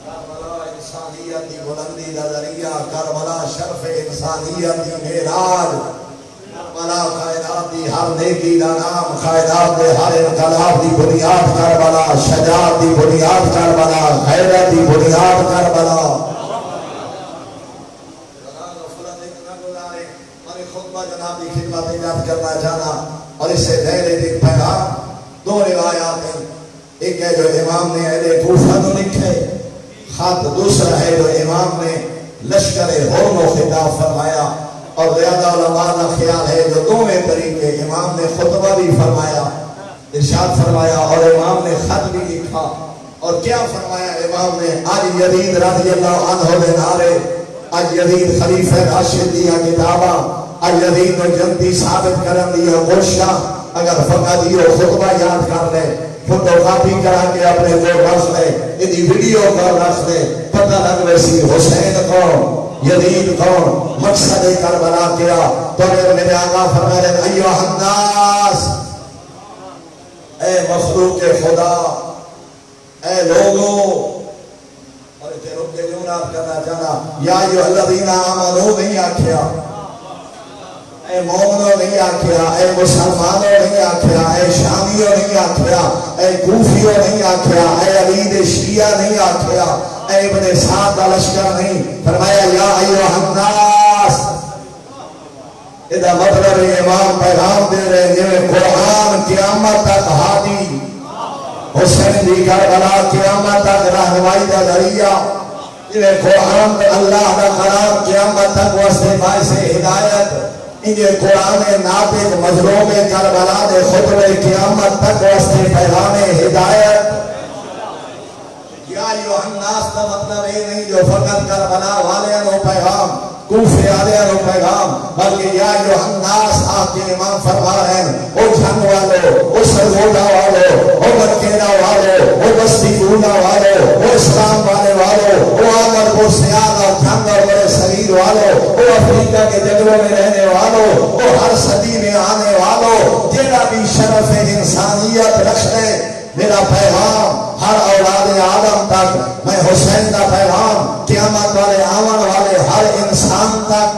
کربلا انسانیت دی بلندی دا ذریعہ کربلا شرف انسانیت دی معراج کربلا قائدات دی ہر نیکی دا نام قائدات دے ہر انقلاب دی بنیاد کربلا شجاعت دی بنیاد کربلا غیرت دی بنیاد کربلا جناب کی خدمت ایجاد کرنا چاہنا اور اس سے دہلے ایک پیغام دو روایات ہیں ایک ہے جو امام نے اہل کوفہ کو لکھے خط دوسرا ہے جو امام نے لشکر ہورن و خطاب فرمایا اور زیادہ علماء کا خیال ہے جو دونوں طریقے امام نے خطبہ بھی فرمایا ارشاد فرمایا اور امام نے خط بھی لکھا اور کیا فرمایا امام نے آج یزید رضی اللہ عنہ دے نعرے آج یزید خلیفہ راشد دیا کتابہ یزید و جنتی ثابت کرن دیا گوشہ اگر فقط یہ خطبہ یاد کر لے فوٹو کاپی کرا کے اپنے کو رکھ لے ادھی ویڈیو کو رکھ لے پتہ لگ ویسی حسین کون یزید کون مقصد کربلا کیا تو میرے آقا فرمائے ایوہ الناس اے مخلوق خدا اے لوگوں اور اتنے رب کے جمعات کرنا چاہنا یا ایوہ الذین آمنوا نہیں آکھیا اے اے مومنوں نہیں آکھیا، اے مسلمانوں نہیں آکھیا، اے شامیوں نہیں آکھیا، اے کوفیوں نہیں آکھیا، اے علی دے شیعہ نہیں آکھیا، اے ابن سعد دا لشکر نہیں، فرمایا یا ایھا الناس۔ ادا مطلب امام پیغام دے رہے جویں قرآن قیامت تک ہادی، حسین دی کربلا قیامت تک رہنمائی دا ذریعہ، جویں قرآن اللہ دا کلام قیامت تک واسطے باعث ہدایت، انجھے قرآن ناطق مظلوم کربلا دے خطبے قیامت تک واسطے پیغام ہدایت۔ یا ایھا الناس کا مطلب یہ نہیں جو فقط کربلا والے نو پیغام، کوفے والے نو پیغام، بلکہ یا ایھا الناس آپ کے امام فرما رہے ہیں او جھنگ والو، او سرگودا والو، او مکینا والو، او بستی گونا والو، او اسلام والے والو، او آمر کو سیاد اور جھنگ اور بڑے صغیر والو، او افریقہ کے جنگلوں میں رہنے والو، او ہر صدی میں آنے والو، جیڑا بھی شرف انسانیت رکھتے، میرا پیغام ہر اولاد آدم تک، میں حسین کا پیغام قیامت والے آمن والے ہر انسان تک،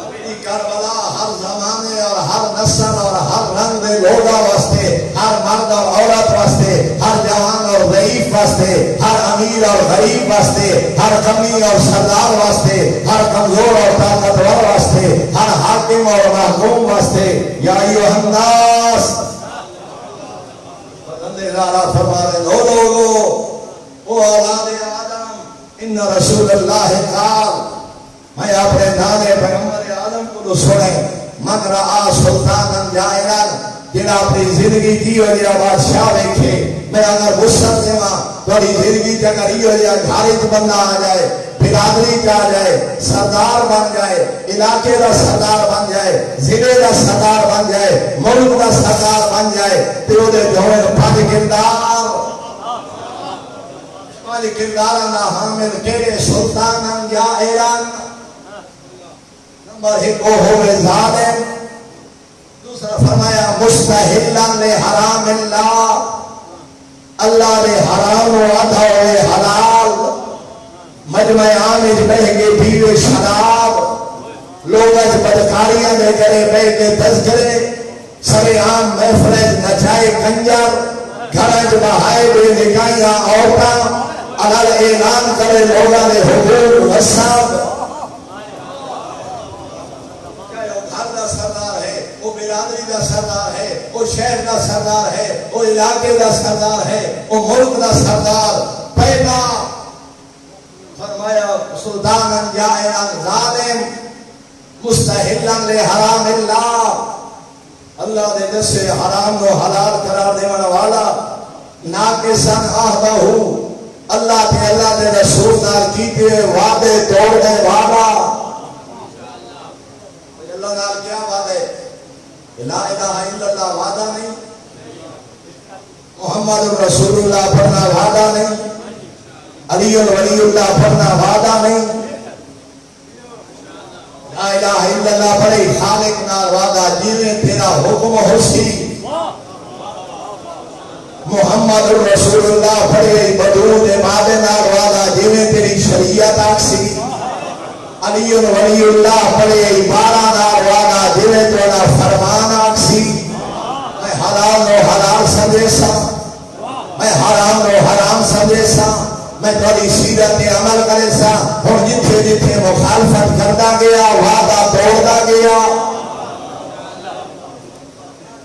میری کربلا ہر زمانے اور ہر نسل اور ہر رنگ دے لوگا واسطے، ہر مرد اور عورت واسطے، ہر جوان اور ضعیف واسطے، ہر امیر اور غریب واسطے، ہر کمی اور سردار واسطے، ہر کمزور اور طاقتور واسطے، ہر حاکم اور محکوم واسطے۔ یا ایھا الناس، فرما رہے لو لوگو، او اولاد آدم، ان رسول اللہ قال، میں اپنے نانے پیغمبر آدم کو سنے، من رآ سلطانا جائرا، جنہاں اپنی زندگی کی ہو جائے بادشاہ دیکھے، میں اگر مسلم ہاں تھوڑی زندگی کی اگر یہ ہو جائے گھارت بننا آ جائے، برادری کا آ جائے، سردار بن جائے، علاقے کا سردار بن جائے، ضلع کا سردار بن جائے، ملک کا سردار بن جائے، تو دے جوڑے پانچ کردار نہ حامل کیڑے سلطان یا ایران۔ نمبر ایک وہ ہوئے ظالم، دوسرا فرمایا مستحلا لحرام اللہ، اللہ نے حرام و عطا ہوئے حلال، مجمع عامج بہگے پیوے شراب، لوگج بدکاریاں دے کرے بے کے تذکرے، سرے عام محفلج نچائے کنجر، گھرج بہائے بے نکائیاں عورتاں، علال اعلان کرے لوگاں دے حقوق نصاب۔ وہ برادری کا سردار ہے، وہ شہر کا سردار ہے، وہ علاقے کا سردار ہے، وہ ملک کا سردار، پہلا فرمایا سلطان جائرا ظالم مستحلا لحرام اللہ، اللہ دے جسے حرام کو حلال قرار دینے والا، ناقصاً عہدہ، اللہ تے اللہ دے رسول نال کیتے وعدے توڑنے والا۔ اللہ نال کیا وعدے؟ لا الہ الا اللہ وعدہ نہیں، محمد رسول اللہ پڑھنا وعدہ نہیں، علی ولی اللہ پڑھنا وعدہ نہیں، لا الہ الا اللہ پڑھی خالق نال وعدہ جنہیں تیرا حکم ہو سی، محمد رسول اللہ پڑھے بدود مادے نال وعدہ جنہیں تیری شریعت آکسی، علی ولی اللہ پڑھے بارہ نال وعدہ جنہیں تیرا فرمان آکسی۔ میں حلال نو حلال سمجھے سا، میں حرام نو حرام سمجھے سا، میں تھوڑی سیرت عمل کرے سا، ہوں جتھے جتھے مخالفت کرتا گیا وعدہ توڑتا گیا۔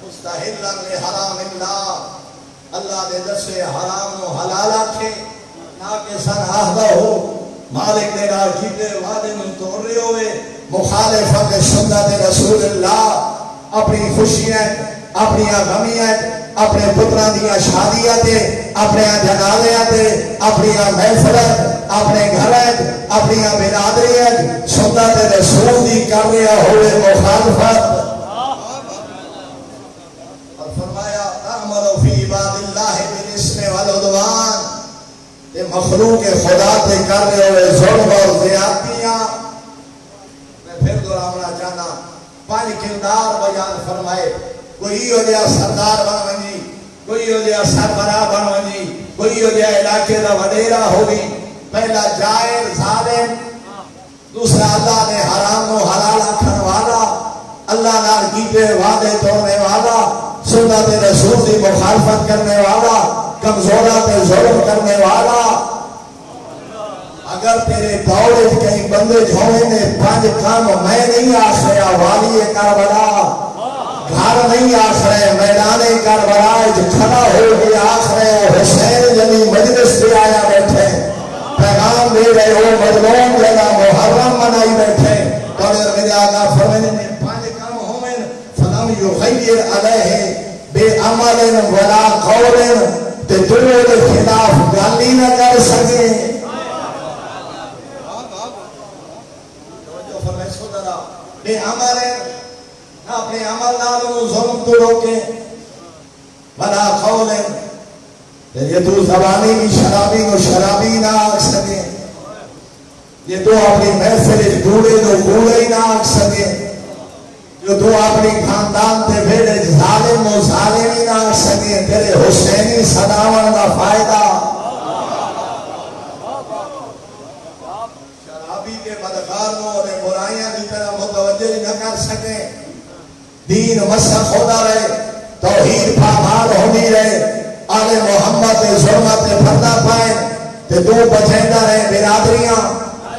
مستحلا لحرام اللہ، اللہ دے دسے حرام نو حلال آکھے، ناقصاً عہدہ ہو، مالک نے نال کیتے وعدے میں توڑ رہے ہوئے، مخالفت سنت رسول اللہ، اپنی خوشیاں، اپنی غمیاں، اپنے پتران دیا شادیاں تے، اپنے جنازیاں تے، اپنی محفلت، اپنے گھرت، اپنی برادریت، سنت رسول دی کر رہا ہوئے مخالفت۔ اور فرمایا تعملوا فی عباد اللہ بالاسم والعدوان، تے مخلوق خدا تے کر رہے ہوئے ظلم اور زیادتیاں۔ میں پھر دہرانا چاہنا، پانچ کردار بیان فرمائے، کوئی ہو جائے سردار بن ونجی، کوئی ہو جائے سربراہ بن ونجی، کوئی ہو جائے علاقے دا وڈیرا ہوگی، پہلا جائر ظالم، دوسرا اللہ نے حرام و حلال آکھن اللہ نال کیتے وعدے توڑنے والا، سنت رسول کی مخالفت کرنے والا، کمزوراں تے ظلم کرنے والا، اگر تیرے دور کہیں بندے جھوئے نے 5 کام میں نہیں آخریا والی کربلا، گھر نہیں آخرے میدان کربلا کھڑا ہو گیا آخرے حسین جنی مجلس پہ آیا بیٹھے پیغام دے رہے ہو مظلوم جگہ محرم منائی بیٹھے تو میرے آقا فرمانے نے 5 کام ہوئے فلم یغیر علیہ بے عمل ولا قول تے دنوں کے خلاف گالی نہ کر سکے. بے عمل اپنے عمل نالوں ظلم تو روکے ولا قول یہ تو زبانی کی شرابی کو شرابی نہ آگ سکے، یہ تو اپنی محفل کوڑے تو کوڑے نہ آگ سکے، جو تو اپنی خاندان تے بھیڑے ظالم و ظالمی نہ آگ سکے. تیرے حسینی صداون کا فائدہ شرابی کے بدکاروں اور برائیاں کی طرح متوجہ نہ کر سکے. دین مسخ ہوتا رہے، توحید پامال ہوتی رہے، آل محمد ظلمت پردہ پائے تے تو بچیندا رہے برادریاں،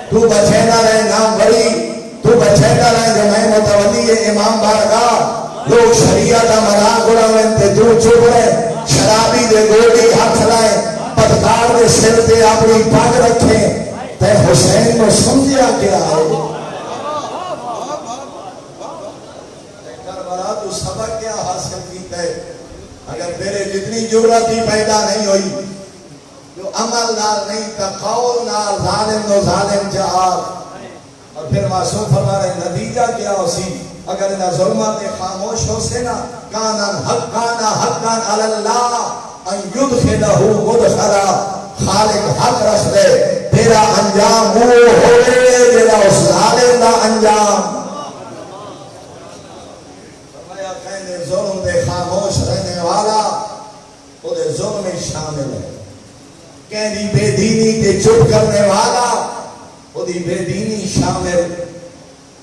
تو بچیندا رہے نام بڑی، تو بچیندا رہے جو میں متولی امام بارگاہ لوگ شریعت مذاق اڑاویں تے تو چپ رہے. شرابی دے گوڑی ہاتھ لائے بدکار دے سر تے اپنی پگ رکھے تے حسین کو سمجھا کیا ہے. کربلا تو سبق کیا حاصل کیتا ہے؟ اگر تیرے جتنی جرأت ہی پیدا نہیں ہوئی جو عمل نال نہیں تا قول نال ظالم و ظالم جہاد. اور پھر معصوم فرما رہے نتیجہ کیا ہو سی اگر انہا ظلمات خاموش ہو سے نا کانا حقا علی اللہ ان یدخلہ مدخلا. خالق حق رکھ دے تیرا انجام وہ ہوئے جیلا اس ظالم دا انجام. ظلم دے خاموش رہنے والا وہ دے ظلم میں شامل ہے. کہنی بے دینی تے چپ کرنے والا وہ دی بے دینی شامل.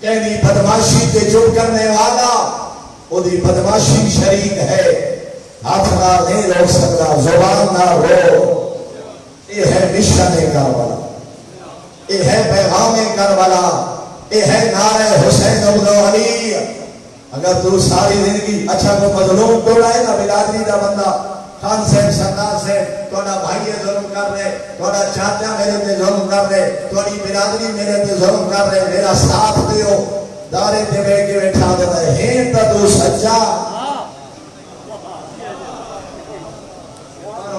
کہنی بدماشی تے چپ کرنے والا وہ دی بدماشی شریک ہے. ہاتھ نہ نہیں روک سکتا، زبان نہ رو. یہ ہے مشن کربلا، یہ ہے پیغام کربلا، یہ ہے نعرہ حسین ابن علی. اگر تو ساری زندگی اچھا کو مظلوم تو رہے نا برادری دا بندہ خان صاحب سردار صاحب توڑا بھائی ظلم کر رہے، توڑا چاچا میرے تے ظلم کر رہے، توڑی برادری میرے تے ظلم کر رہے، میرا ساتھ دیو دارے تے بے کے بیٹھا دیتا ہے ہیں تا تو سچا.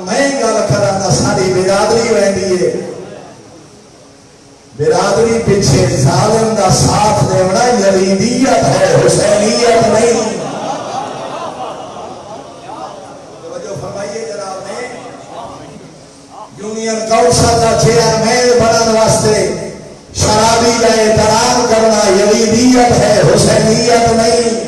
میں گل کرانا ساری برادری ویندی ہے. برادری پیچھے ظالم دا ساتھ دیونا یزیدیت ہے، حسینیت نہیں. توجہ فرمائیے جناب نے یونین کونسل کا چیئرمین بنن واسطے شرابی کا احترام کرنا یزیدیت ہے، حسینیت نہیں.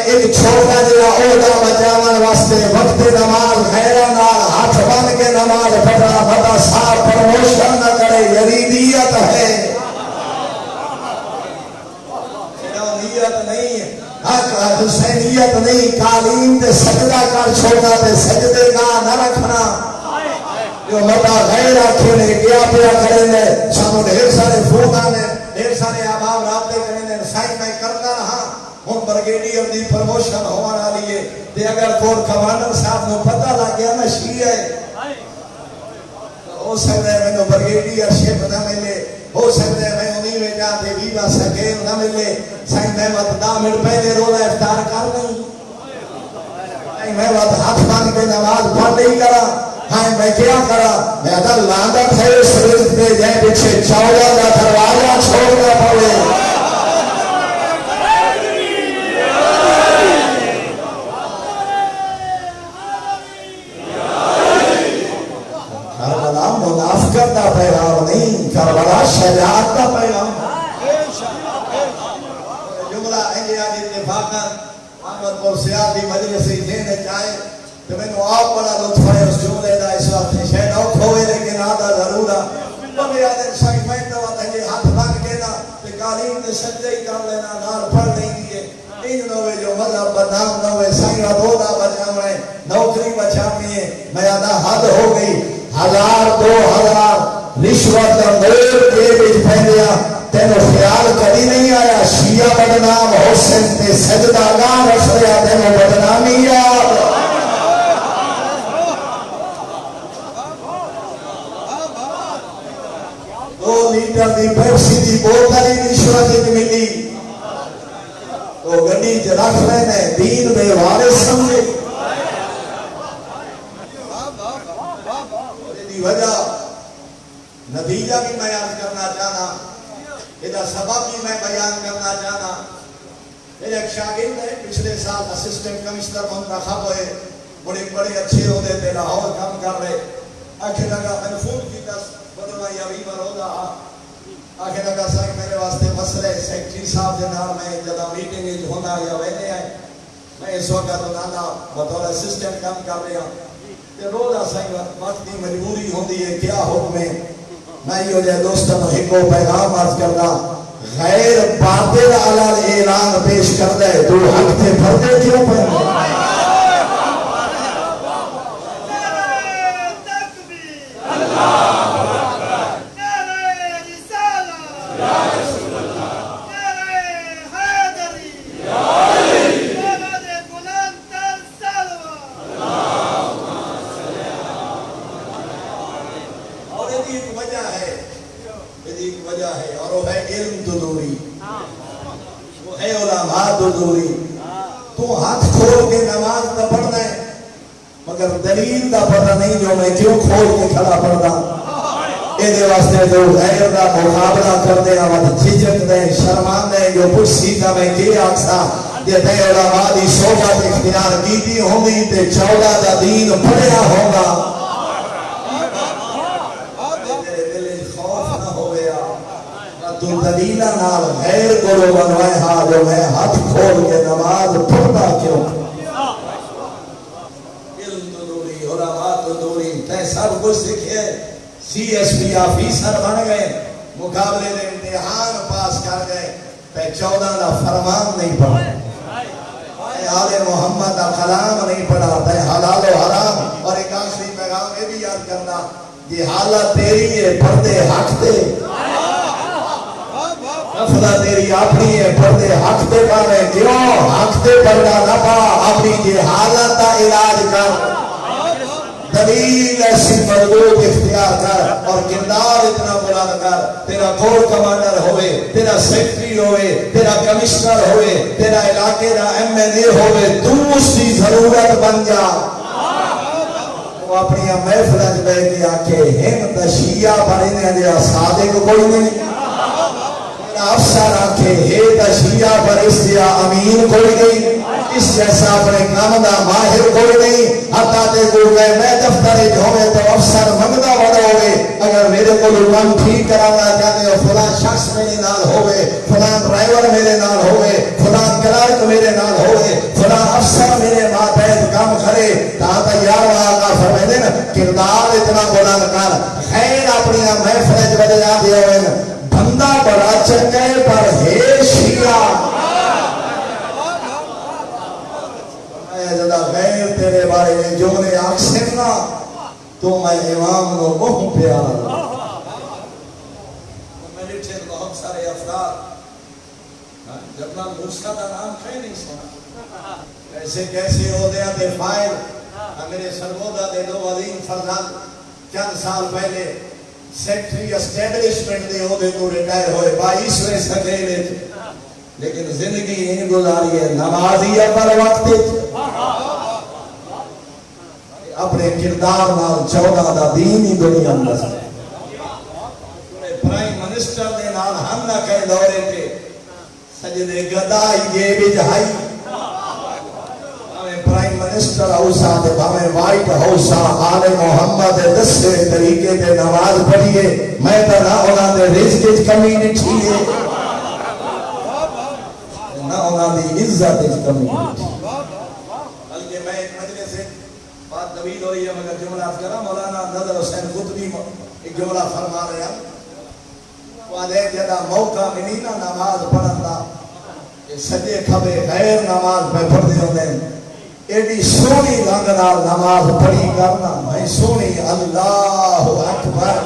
ایک چھوٹا جہاں عہدہ بچاون واسطے وقت نماز خیرہ نال ہاتھ بن کے نماز پڑھنا بڑا صاف پروموشن نہ کرے یزیدیت ہے. نہیں حسینیت نہیں. قالین تے سجدہ کر چھوڑنا تے سجدے گاہ نہ رکھنا. جو مدہ غیر آکھے نے کیا پیا کریں نے سانو ڈھیر سارے فون آنے ڈھیر سارے آباب رابطے کریں نے سائن میں کرتا رہا. ہم برگیڈیئر دی پروموشن ہونا لیے تے اگر کور کمانڈر صاحب نو پتہ لگ گیا نا شیعہ ہے ہو سکتا ہے میں نو برگیڈیئر شپ نہ ملے، ہو سکتا ہے میں انہی میں جاتے بیوہ سکین نہ ملے. سائن میں وقت 10 منٹ پہلے رولا افطار کر نہیں، میں وقت ہاتھ مان کے نماز پڑھ نہیں کرا. ہاں میں کیا کرا؟ میں اگر لانت ہے اس رزق پہ جائے پیچھے 14 کا دروازہ چھوڑنا پڑے. منافقت کا پیغام نہیں، کربلا شجاعت کا پیغام. جملہ انڈیا دی اتفاقاً احمد پرسیاد دی مجلس سے دینے چاہے تو میں نے آپ بڑا لطف ہے اس جملے دا. اس وقت شہد اوکھ ہوئے لیکن آدھا ضرورہ تو میرا دن شاید میں تو وقت ہے ہاتھ بن کے نا تے قالین تے سجدے ہی کر لینا نال پڑھ نہیں دیے ان نوے جو مذہب بدنام نوے سائیں رودا بچاوے نوکری بچاوے میں آدھا حد ہو گئی 1000 2000 رشوت کا نوٹ جیب وچ پھیلیا تینوں خیال کبھی نہیں آیا شیعہ بدنام حسین تے سجدہ گاہ رکھ لیا تینوں بدنامی یاد لیٹر دی پیپسی دی بوتل ہی رشوت وچ ملی تو گڈی چ رکھ لینے دین دے وارث سمجھے دی وجہ نتیجہ بھی میں عرض کرنا چاہنا یہ سبب بھی میں بیان کرنا چاہنا میرے ایک شاگرد ہے پچھلے سال اسسٹنٹ کمشنر منتخب ہوئے بڑے اچھے عہدے پہ لاہور کام کر رہے آخر لگا میں نے فون کیا بدلوائی ابھی پر ہوگا آخر لگا سر میرے واسطے مسئلے سیکٹری صاحب کے نام میں جدا میٹنگ ہونا یا وینے آئے میں اس وقت نانا بطور اسسٹنٹ کام کر رہا کہ روزہ سنگ وقت کی مجبوری ہوتی ہے کیا حکم ہے میں یہ جائے دوستوں ہکو پیغام عرض کرنا غیر باطل علال اعلان پیش کر دے تو حق تھے پردے کیوں پہنے تو ہاتھ کھول کے نماز نہ پڑھنا ہے مگر دلیل دا پتہ نہیں جو میں کیوں کھول کے کھڑا پڑھنا یہ واسطے جو غیر دا مقابلہ کرتے ہیں وقت جھجک دیں شرمان دیں جو کچھ سیکھا میں کی آکسا یہ تے علماء دی صحبت اختیار کیتی ہوندی تے 14 دا دین پڑھیا ہوگا تیرے دل خوف نہ ہو گیا تو دلیلہ نال غیر گلو بنوائے ہاں جو میں ہاتھ کھول کے نماز پڑھتا کیوں علم تو دوری علماء تو دوری تے سب کچھ سکھے سی ایس پی آفیسر بن گئے مقابلے دے امتحان پاس کر گئے تے 14 دا فرمان نہیں پڑھا تے آل محمد دا کلام نہیں پڑھا تے حلال و حرام اور ایک آخری پیغام یہ بھی یاد کرنا یہ حالت تیری ہے پردے حق دے خدا تیری اپنی ہے پردے حق دے کر رہے کیوں حق دے پردہ نہ پا اپنی جہالت کا علاج کر دلیل ایسی مضبوط اختیار کر اور کردار اتنا بلند کر تیرا کور کمانڈر ہوئے تیرا سیکٹری ہوئے تیرا کمشنر ہوئے تیرا علاقے دا ایم ایل اے ہوئے تو اس کی ضرورت بن جا وہ اپنی محفل بے کے آکے ہم تشیعہ پڑھنے دیا صادق کوئی نہیں افسر آکھے ہے تشیعہ پر اس دیا امین کوئی نہیں اس جیسا اپنے کام دا ماہر کوئی نہیں حتیٰ تے کو گئے میں دفتر ہوئے تو افسر منگدہ بڑا ہوئے اگر میرے کو لوگان ٹھیک کرانا چاہتے ہو فلان شخص میرے نال ہوئے فلان ڈرائیور میرے نال ہوئے فلان کلارک میرے نال ہوئے فلان افسر میرے ماتحت کام کرے کہا تیار آگا فرمائے دیں کردار اتنا بلند کر خیر اپنی محفل بجے آ دیا ہوئے بندہ بڑا چکے پر ہے شیعہ میں جدا غیر تیرے بارے میں جو نے آنکھ سننا تو میں امام نو بہت پیار میں لٹھے بہت سارے افراد جنرل موسیٰ دا نام کہیں نہیں سنا ایسے کیسے ہو دیا دے فائل میرے سربودہ دے دو عظیم فرزند چند سال پہلے سیکٹری اسٹیبلشمنٹ دے ہو دے تو ریٹائر ہوئے 22ویں سکیلے لیکن زندگی ہی گزاری ہے نمازیہ پر وقت اپنے کردار نال 14 دا دین ہی دنیا اندر پرائم منسٹر دے نال ہم نہ کہے دورے پہ سجدے گدائی یہ بھی جہائی پرائم منسٹر ہاؤسا تے بھاویں وائٹ ہاؤسا آل محمد دسے طریقے تے نماز پڑھیے میں تو نہ انہاں دے رزق وچ کمی ڈٹھی ہے نہ انہاں دی عزت وچ کمی ڈٹھی بلکہ میں ایک مجلس سے بات طویل ہوئی ہے مگر جملہ کرا مولانا نظر حسین قطبی ایک جملہ فرما رہے ہیں والے جدا موقع ملی نا نماز پڑھن دا کہ سجے کھبے غیر نماز پہ پڑھ دے ہوندے ایڈی سونی رنگ نال نماز پڑھی کرنا میں سونی اللہ اکبر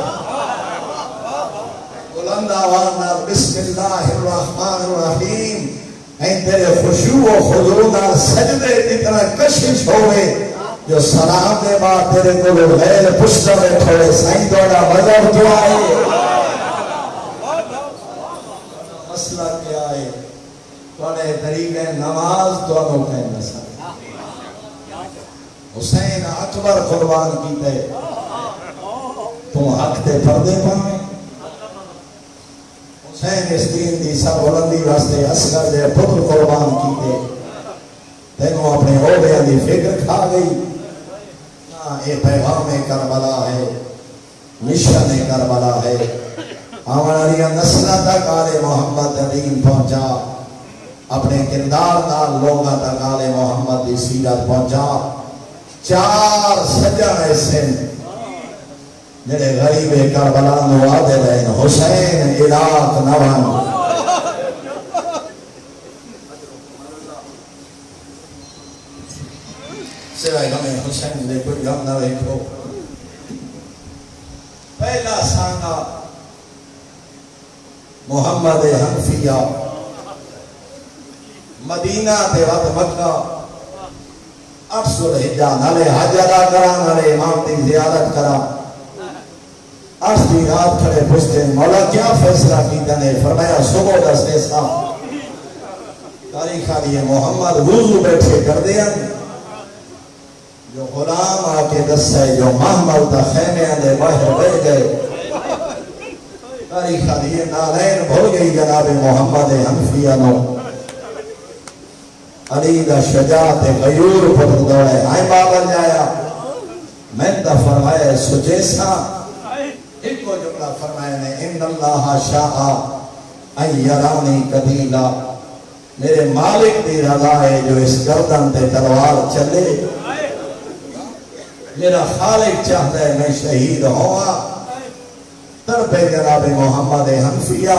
بلند آواز نال بسم اللہ الرحمن الرحیم اے تیرے خشوع و خضوع نال سجدے اتنا کشش ہوئے جو سلام دے بعد تیرے کو غیر پشتہ میں تھوڑے سائیں دوڑا مذہب تو آئے مسئلہ کیا ہے توڑے طریقے نماز تو انہوں کہنا سارے حسین اکبر قربان کیتے تو حق تے پردے پائیں حسین اس دین دی سر بلندی واسطے اصغر دے پتر قربان کیتے تینوں اپنے عہدے دی فکر کھا گئی یہ پیغام کربلا ہے مشن کربلا ہے ہماری نسلہ تک آل محمد دین پہنچا اپنے کردار نال لوگاں تک آل محمد دی سیرت پہنچا چار سجن ایسے جڑے غریب کربلا نو آدھے رہے حسین عراق نوان سوائے ہمیں حسین دے کوئی غم نہ رکھو پہلا سانگا محمد حنفیہ مدینہ تے وقت مکہ 800 الحجہ نالے حج ادا کرا نالے امام دی زیارت کرا 8 دی رات کھڑے پوچھتے مولا کیا فیصلہ کیتا نے فرمایا صبح 10 ایسا تاریخ آلیے محمد وضو بیٹھے کر دیا جو غلام آکے دس ہے جو محمد تا خیمے آنے باہر بیٹھ گئے تاریخ آلیے نالین بھول گئی جناب محمد حنفیہ نو علی دا شجاعت غیور پتر دوڑے آئے بابر جایا میں تا فرمائے سجیسا ایک کو جملہ فرمائے نے ان اللہ شاء ان یرانی قبیلہ میرے مالک دی رضا ہے جو اس گردن تے تلوار چلے میرا خالق چاہتا ہے میں شہید ہوا تربے جناب محمد حنفیہ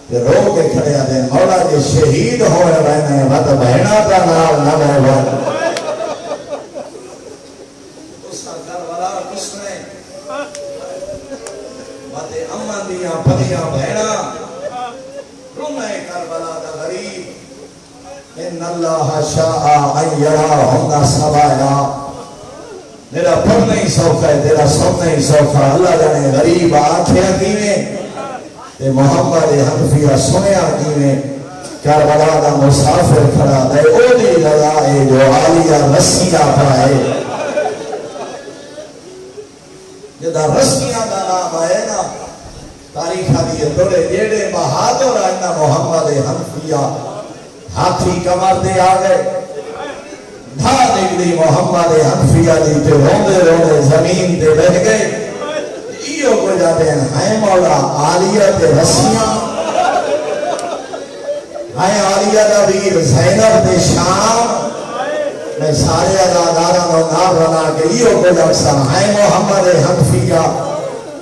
کہ رو کے کھڑے آدھے مولا جی شہید ہوئے رہنے بات بہنا تا نال نہ بہنا اس کا کربلا کس نے بات امن دیا پدیاں بہنا رونے کربلا دا غریب ان اللہ شاء ان یراہم سبایا میرا پڑھنا ہی سوکھا ہے تیرا سننا ہی سوکھا اللہ جانے غریب آنکھیں کیویں تے محمد حنفیہ سنیا کیویں کربلا دا مسافر کھڑا دے او دی رضا ہے جو عالیہ رسیہ پائے جدا رسیہ دا نام آئے نا تاریخ آدھی توڑے جیڑے بہادر آئینا محمد حنفیہ ہاتھی کمر دے آگئے دھا نکلی محمد حنفیہ دی تے روندے روندے زمین تے بیٹھ گئے ایو کو جاتے ہیں ہائے مولا عالیہ تے رسیاں ہائے عالیہ دا ویر زینب تے شام میں سارے ادادارہ نو نام بنا کے ایو کو جاکسا ہائے محمد حنفیہ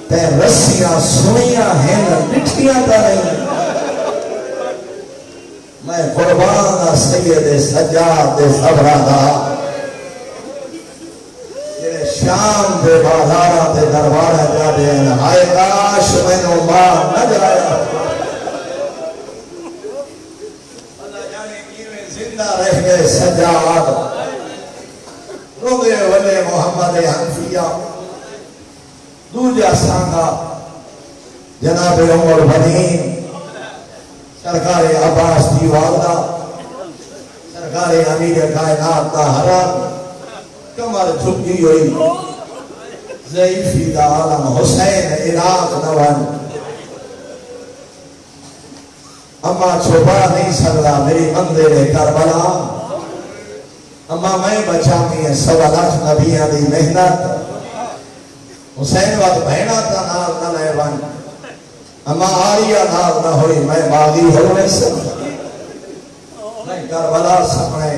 تے رسیاں سنیاں ہیں نٹھیاں تا نہیں میں قربان سید سجاد صبرادہ یہ شام دے بازارہ تے دربارہ جا دیں ہائے کاش میں نو ماں نہ جایا اللہ جانے کیویں زندہ رہ گئے سجاد روگے والے محمد حنفیہ دوجہ سانگا جناب عمر بنین سرکار عباس دی والدہ سرکار امیر کائنات دا حرام کمر جھکی ہوئی ضعیفی دا عالم حسین عراق نوان اما چھپا نہیں سکتا میری مندر کربلا اما میں بچاتی ہیں 1.25 نبیاں دی محنت حسین وقت بہنا تا نال نہ لیوان اما آریہ نال نہ ہوئی میں باغی ہونے سکتا میں کربلا سکنے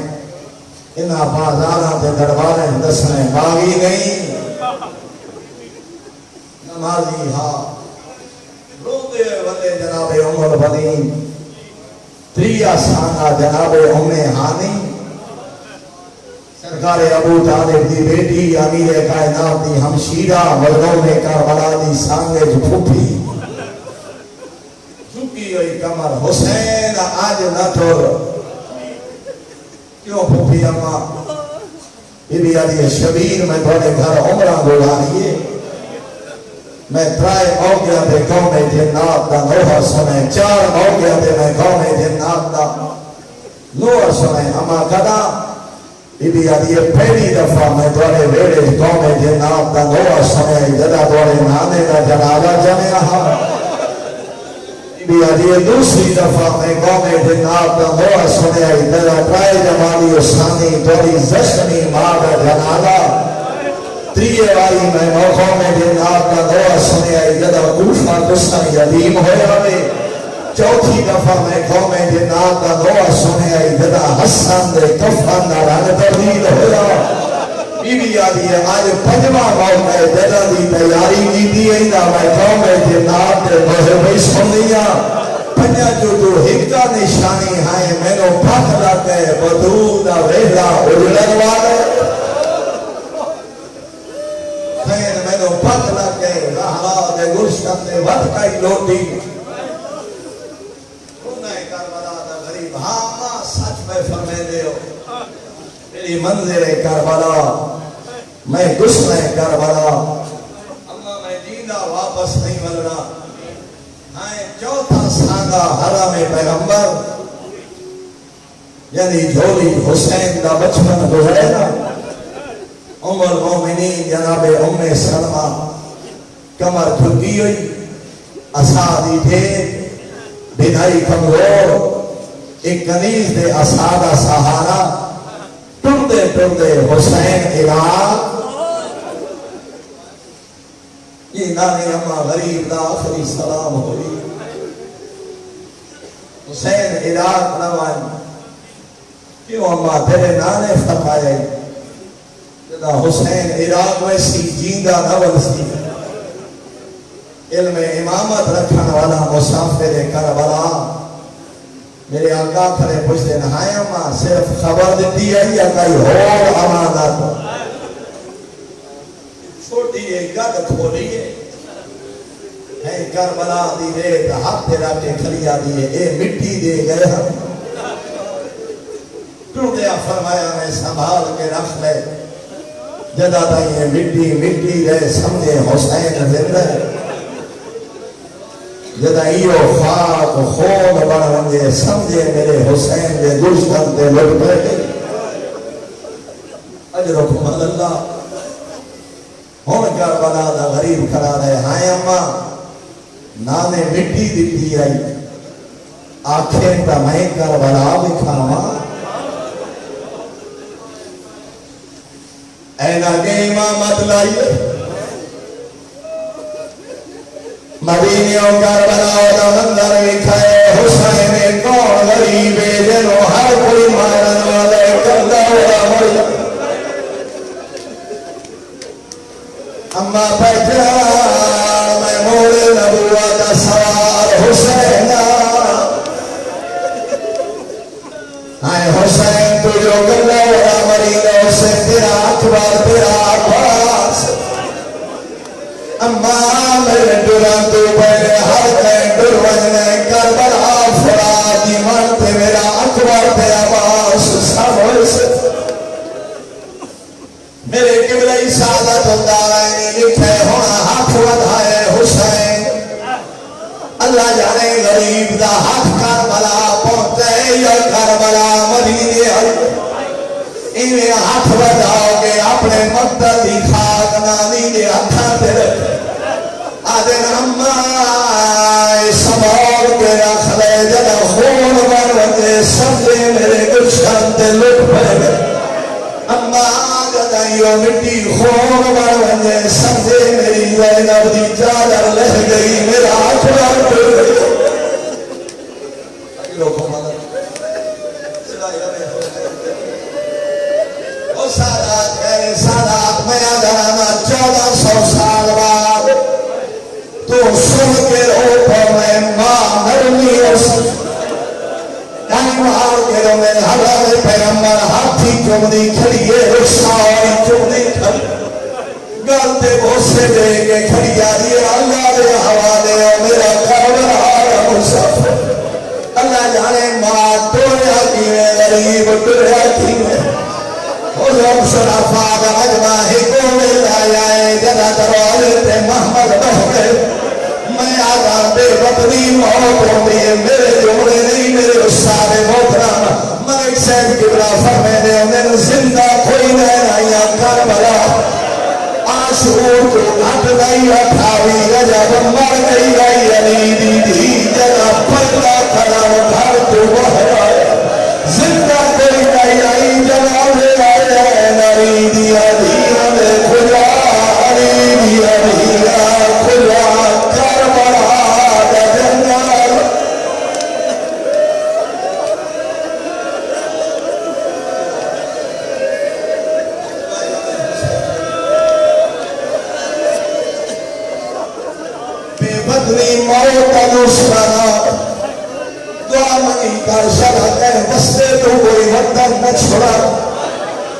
انہا بازارہ تے دربارے دسنے باغی نہیں نمازی ہاں رو دے جناب البنین، تریا سانگا جناب ہانی، سرکار ابو طالب دی بیٹی امیر کائنات دی ہمشیرہ مظلوم کربلا دی سانگے جو پھوپھی جھکی ہوئی کمر حسین آج نہ ٹور کیوں پھوپھی اماں بی بی علی شبیر میں تھوڑے گھر عمرہ گزاریے میں ترائے موقعہ دے قوم جنات دا نوحہ سنے 4 موقعہ دے میں قوم جنات دا نوحہ سنے اما کدا بی بی علی پہلی دفعہ میں تھوڑے ویڑے قوم جنات دا نوحہ سنے جدا تھوڑے نانے دا جنازہ جمعہ ہاں بی بی علی دوسری دفعہ میں قوم جنات دا نوحہ سنے جدا ترائے جمالی اسانی تھوڑی زشنی ماں دا جنازہ تریے والی میں موقع میں جناب کا دعا سنے آئی جدا کوفہ قسم یدیم ہوئے ہوئے چوتھی دفعہ میں قوم جناب کا دعا سنے آئی جدا حسن دے کفن دا رنگ تبدیل ہویا بی بی آدھی ہے آج پنجواں موقع جدا دی تیاری کی دی اینا میں قوم جناب دے محبی سن لیا پنجا جو تو ہکا نشانی ہائے میں نو پھک لگے بدو دا ویلا اجلن والے خیر میں نے پت لگ گئے رہا دے گلشن دے وقت کئی لوٹی انہیں کربلا دا غریب ہاں ماں سچ میں فرمے دے ہو میری منظر کربلا میں گسن کربلا اما میں دیندہ واپس نہیں ملنا ہاں چوتھا سانگا حرام پیغمبر یعنی جھولی حسین دا بچپن گزرے نا ام المومنین جناب ام سلمہ کمر جھکی ہوئی اسادی تھے بدھائی کمزور ایک کنیز دے اسادہ سہارا ٹردے ٹردے حسین عراق یہ نانی امہ غریب دا آخری سلام ہوئی حسین عراق نوان کیوں امہ تیرے نانے فرمائے حسین عراق ویسی جیندہ نول سی علم امامت رکھن والا مسافر کربلا میرے آقا کھڑے پوچھتے نہایا ماں صرف خبر دیتی ہے یا کئی اور امانت چھوٹی ایک گد کھولی ہے کربلا دی ریت ہاتھ تیرا کے کھلیا دیئے اے مٹی دے گئے ہم ٹوٹیا فرمایا میں سنبھال کے رکھ لے جدا تائیں مٹی رہے سمجھے حسین زندہ جدا ایو خاک خون بڑھ رنگے سمجھے میرے حسین دے گلشن دے لٹ پہ اجرکم اللہ ہون کربلا دا غریب کھڑا رہے ہائیں اماں نانے مٹی دیتی آئی آنکھیں تا میں کربلا لکھا ماں اینا کے امامت لائیے مدینیوں کربلا دا منظر لکھائے حسین کون غریبے جنو ہر کوئی مارن والے کردہ ہوا مریا اما پیجا میں موڑے نبوہ دا سوار حسین آئے حسین تو جو کردہ ہوا مریدہ سے تیرا اکبر تیرا عباس اما میرے دوران تو پہلے ہر کہیں دروجنے کربلا فرادی مرتے میرا اکبر تیرا عباس سب ہوئے میرے قبلہ سعادت الدارائنی لکھے ہونا ہاتھ ودھائے حسین اللہ جانے غریب دا ہاتھ کربلا پہنچے یا کربلا مدینے انہیں ہاتھ ودھاؤ کے اپنے مقدر دی خاک نانی دے ہاتھاں تے رکھے آدھن اماں سبار کے رکھ لے جدا خون بن وجے سمجھے میرے گلشن تے لٹ پڑے اماں جدا یو مٹی خون بن وجے سمجھے میری زینب دی چادر لہ گئی میرا اکبر پڑ گئی اگلو کو مدد سادات میرے سادات میں آدھانا 1400 سال بعد تو سن کے اوپر میں ماں میں حضرت پیغمبر ہاتھی چومنی کھڑیے ساری چومنی کھڑی گلتے بوسے دے کے کھڑی آئی اللہ دے حوالے میرا کربلا مسافر اللہ جانے ماں ٹوریا کی میں غریب ٹوریا کی میں حضور شرافہ کا مجمع ہی کو مل آئے جدا دروازے محمد بہتے میں آگاہ بے وطنی موت ہوتی ہے میرے جملے نہیں میرے استاد محترم ملک صاحب قبلہ فرماتے ہیں انہیں زندہ کوئی نہیں آیا کربلا عاشور کو ہٹ گئی اٹھاوی جب مر گئی گئی علی دی دی جگہ پہلا قدم گھر تو باہر آئے زندہ کوئی نہیں آئی جگہ میں آئے نری دیا دیا میں کھلا علی دیا دیا کھلا موت دوسرا دعا منی کر شرح کر بستے تو کوئی وطن نہ چھوڑا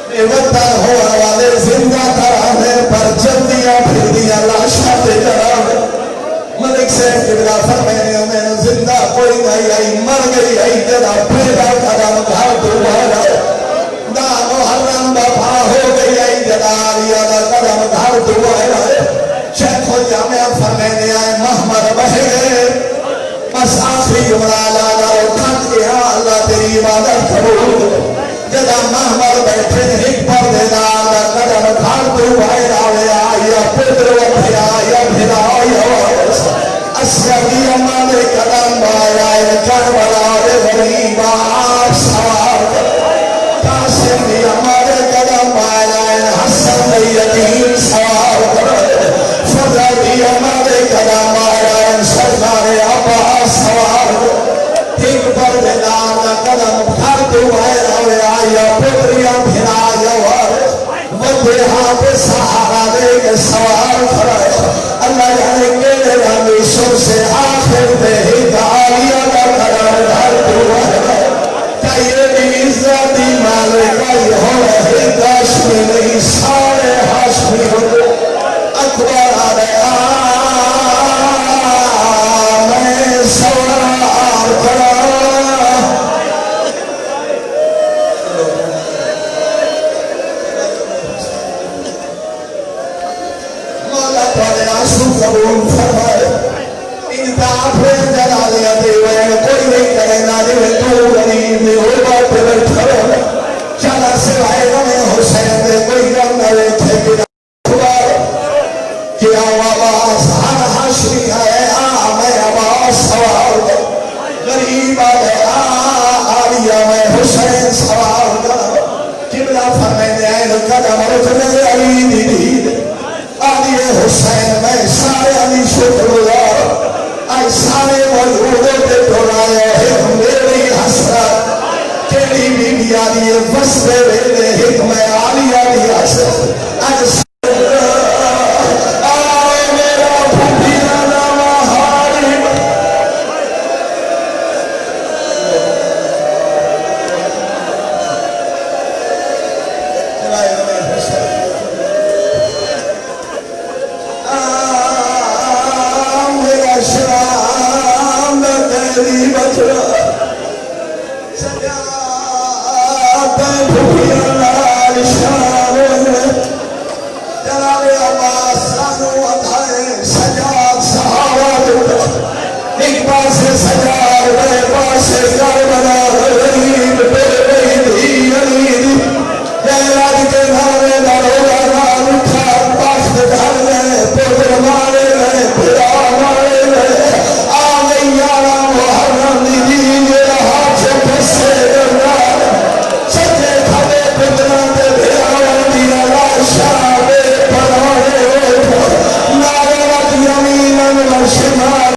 بے وطن ہوا والے زندہ ترانے پر جلدیاں پھر دیا لاشا پہ جرا ملک سے قبلہ فرمانے انہیں زندہ کوئی نہیں آئی مر گئی آئی جدا پھیلا قدم گھر دوبارا دا محرم بپا ہو گئی آئی جدا آلیا دا قدم گھر دوبارا شیخ و جامعہ فرمانے آئے محمد بہے گئے بس آخری جملہ لانا اٹھان کے ہاں اللہ تیری عبادت قبول جدا محمد بیٹھے ایک پردے دار قدم گھر تو باہر آوے آیا پدر و بھیا یا بھلا یا اسیادی امان قدم باہر آئے کربلا غریب آپ سوار قاسم دی امان قدم باہر آئے حسن دی یتیم سوار فضل دی امان قدم باہر آئے سرکار عباس سوار ایک پردے دار قدم گھر تو باہر آوے آیا پدریا بھلا یا وجہ ہاتھ سہارا دے کے سوار کھڑا ہے اللہ جانے کے رنگی سر سے آخر دے ہدایہ کا قرار دھر دعا ہے کہ یہ بھی عزتی مالک یہ ہو رہے داش میں نہیں سارے حاشمی ہو اکبر آدھے میں سوار کھڑا قبول فرمائے انتاب جلالیہ دیوے کوئی نہیں کرنا دیوے تو غریب میں ہو بات پر بیٹھا رہا چلا سوائے غمِ حسین دے کوئی غم نہ بیٹھے گا کیا آواز ہر حشری ہے میں آواز سوار غریب آلے آلیا میں حسین سوار قبلہ فرمینے آئے قدم رکھنے علی دی دی علی حسین میں سارے علی شکر اللہ آئی سارے موجودے پہ ٹھوڑائے حکم میری حسرت تیری بی بی علی وسطے ویلے حکم علی علی حسرت آج آئے میرا بھوپینا نام حارم چلائے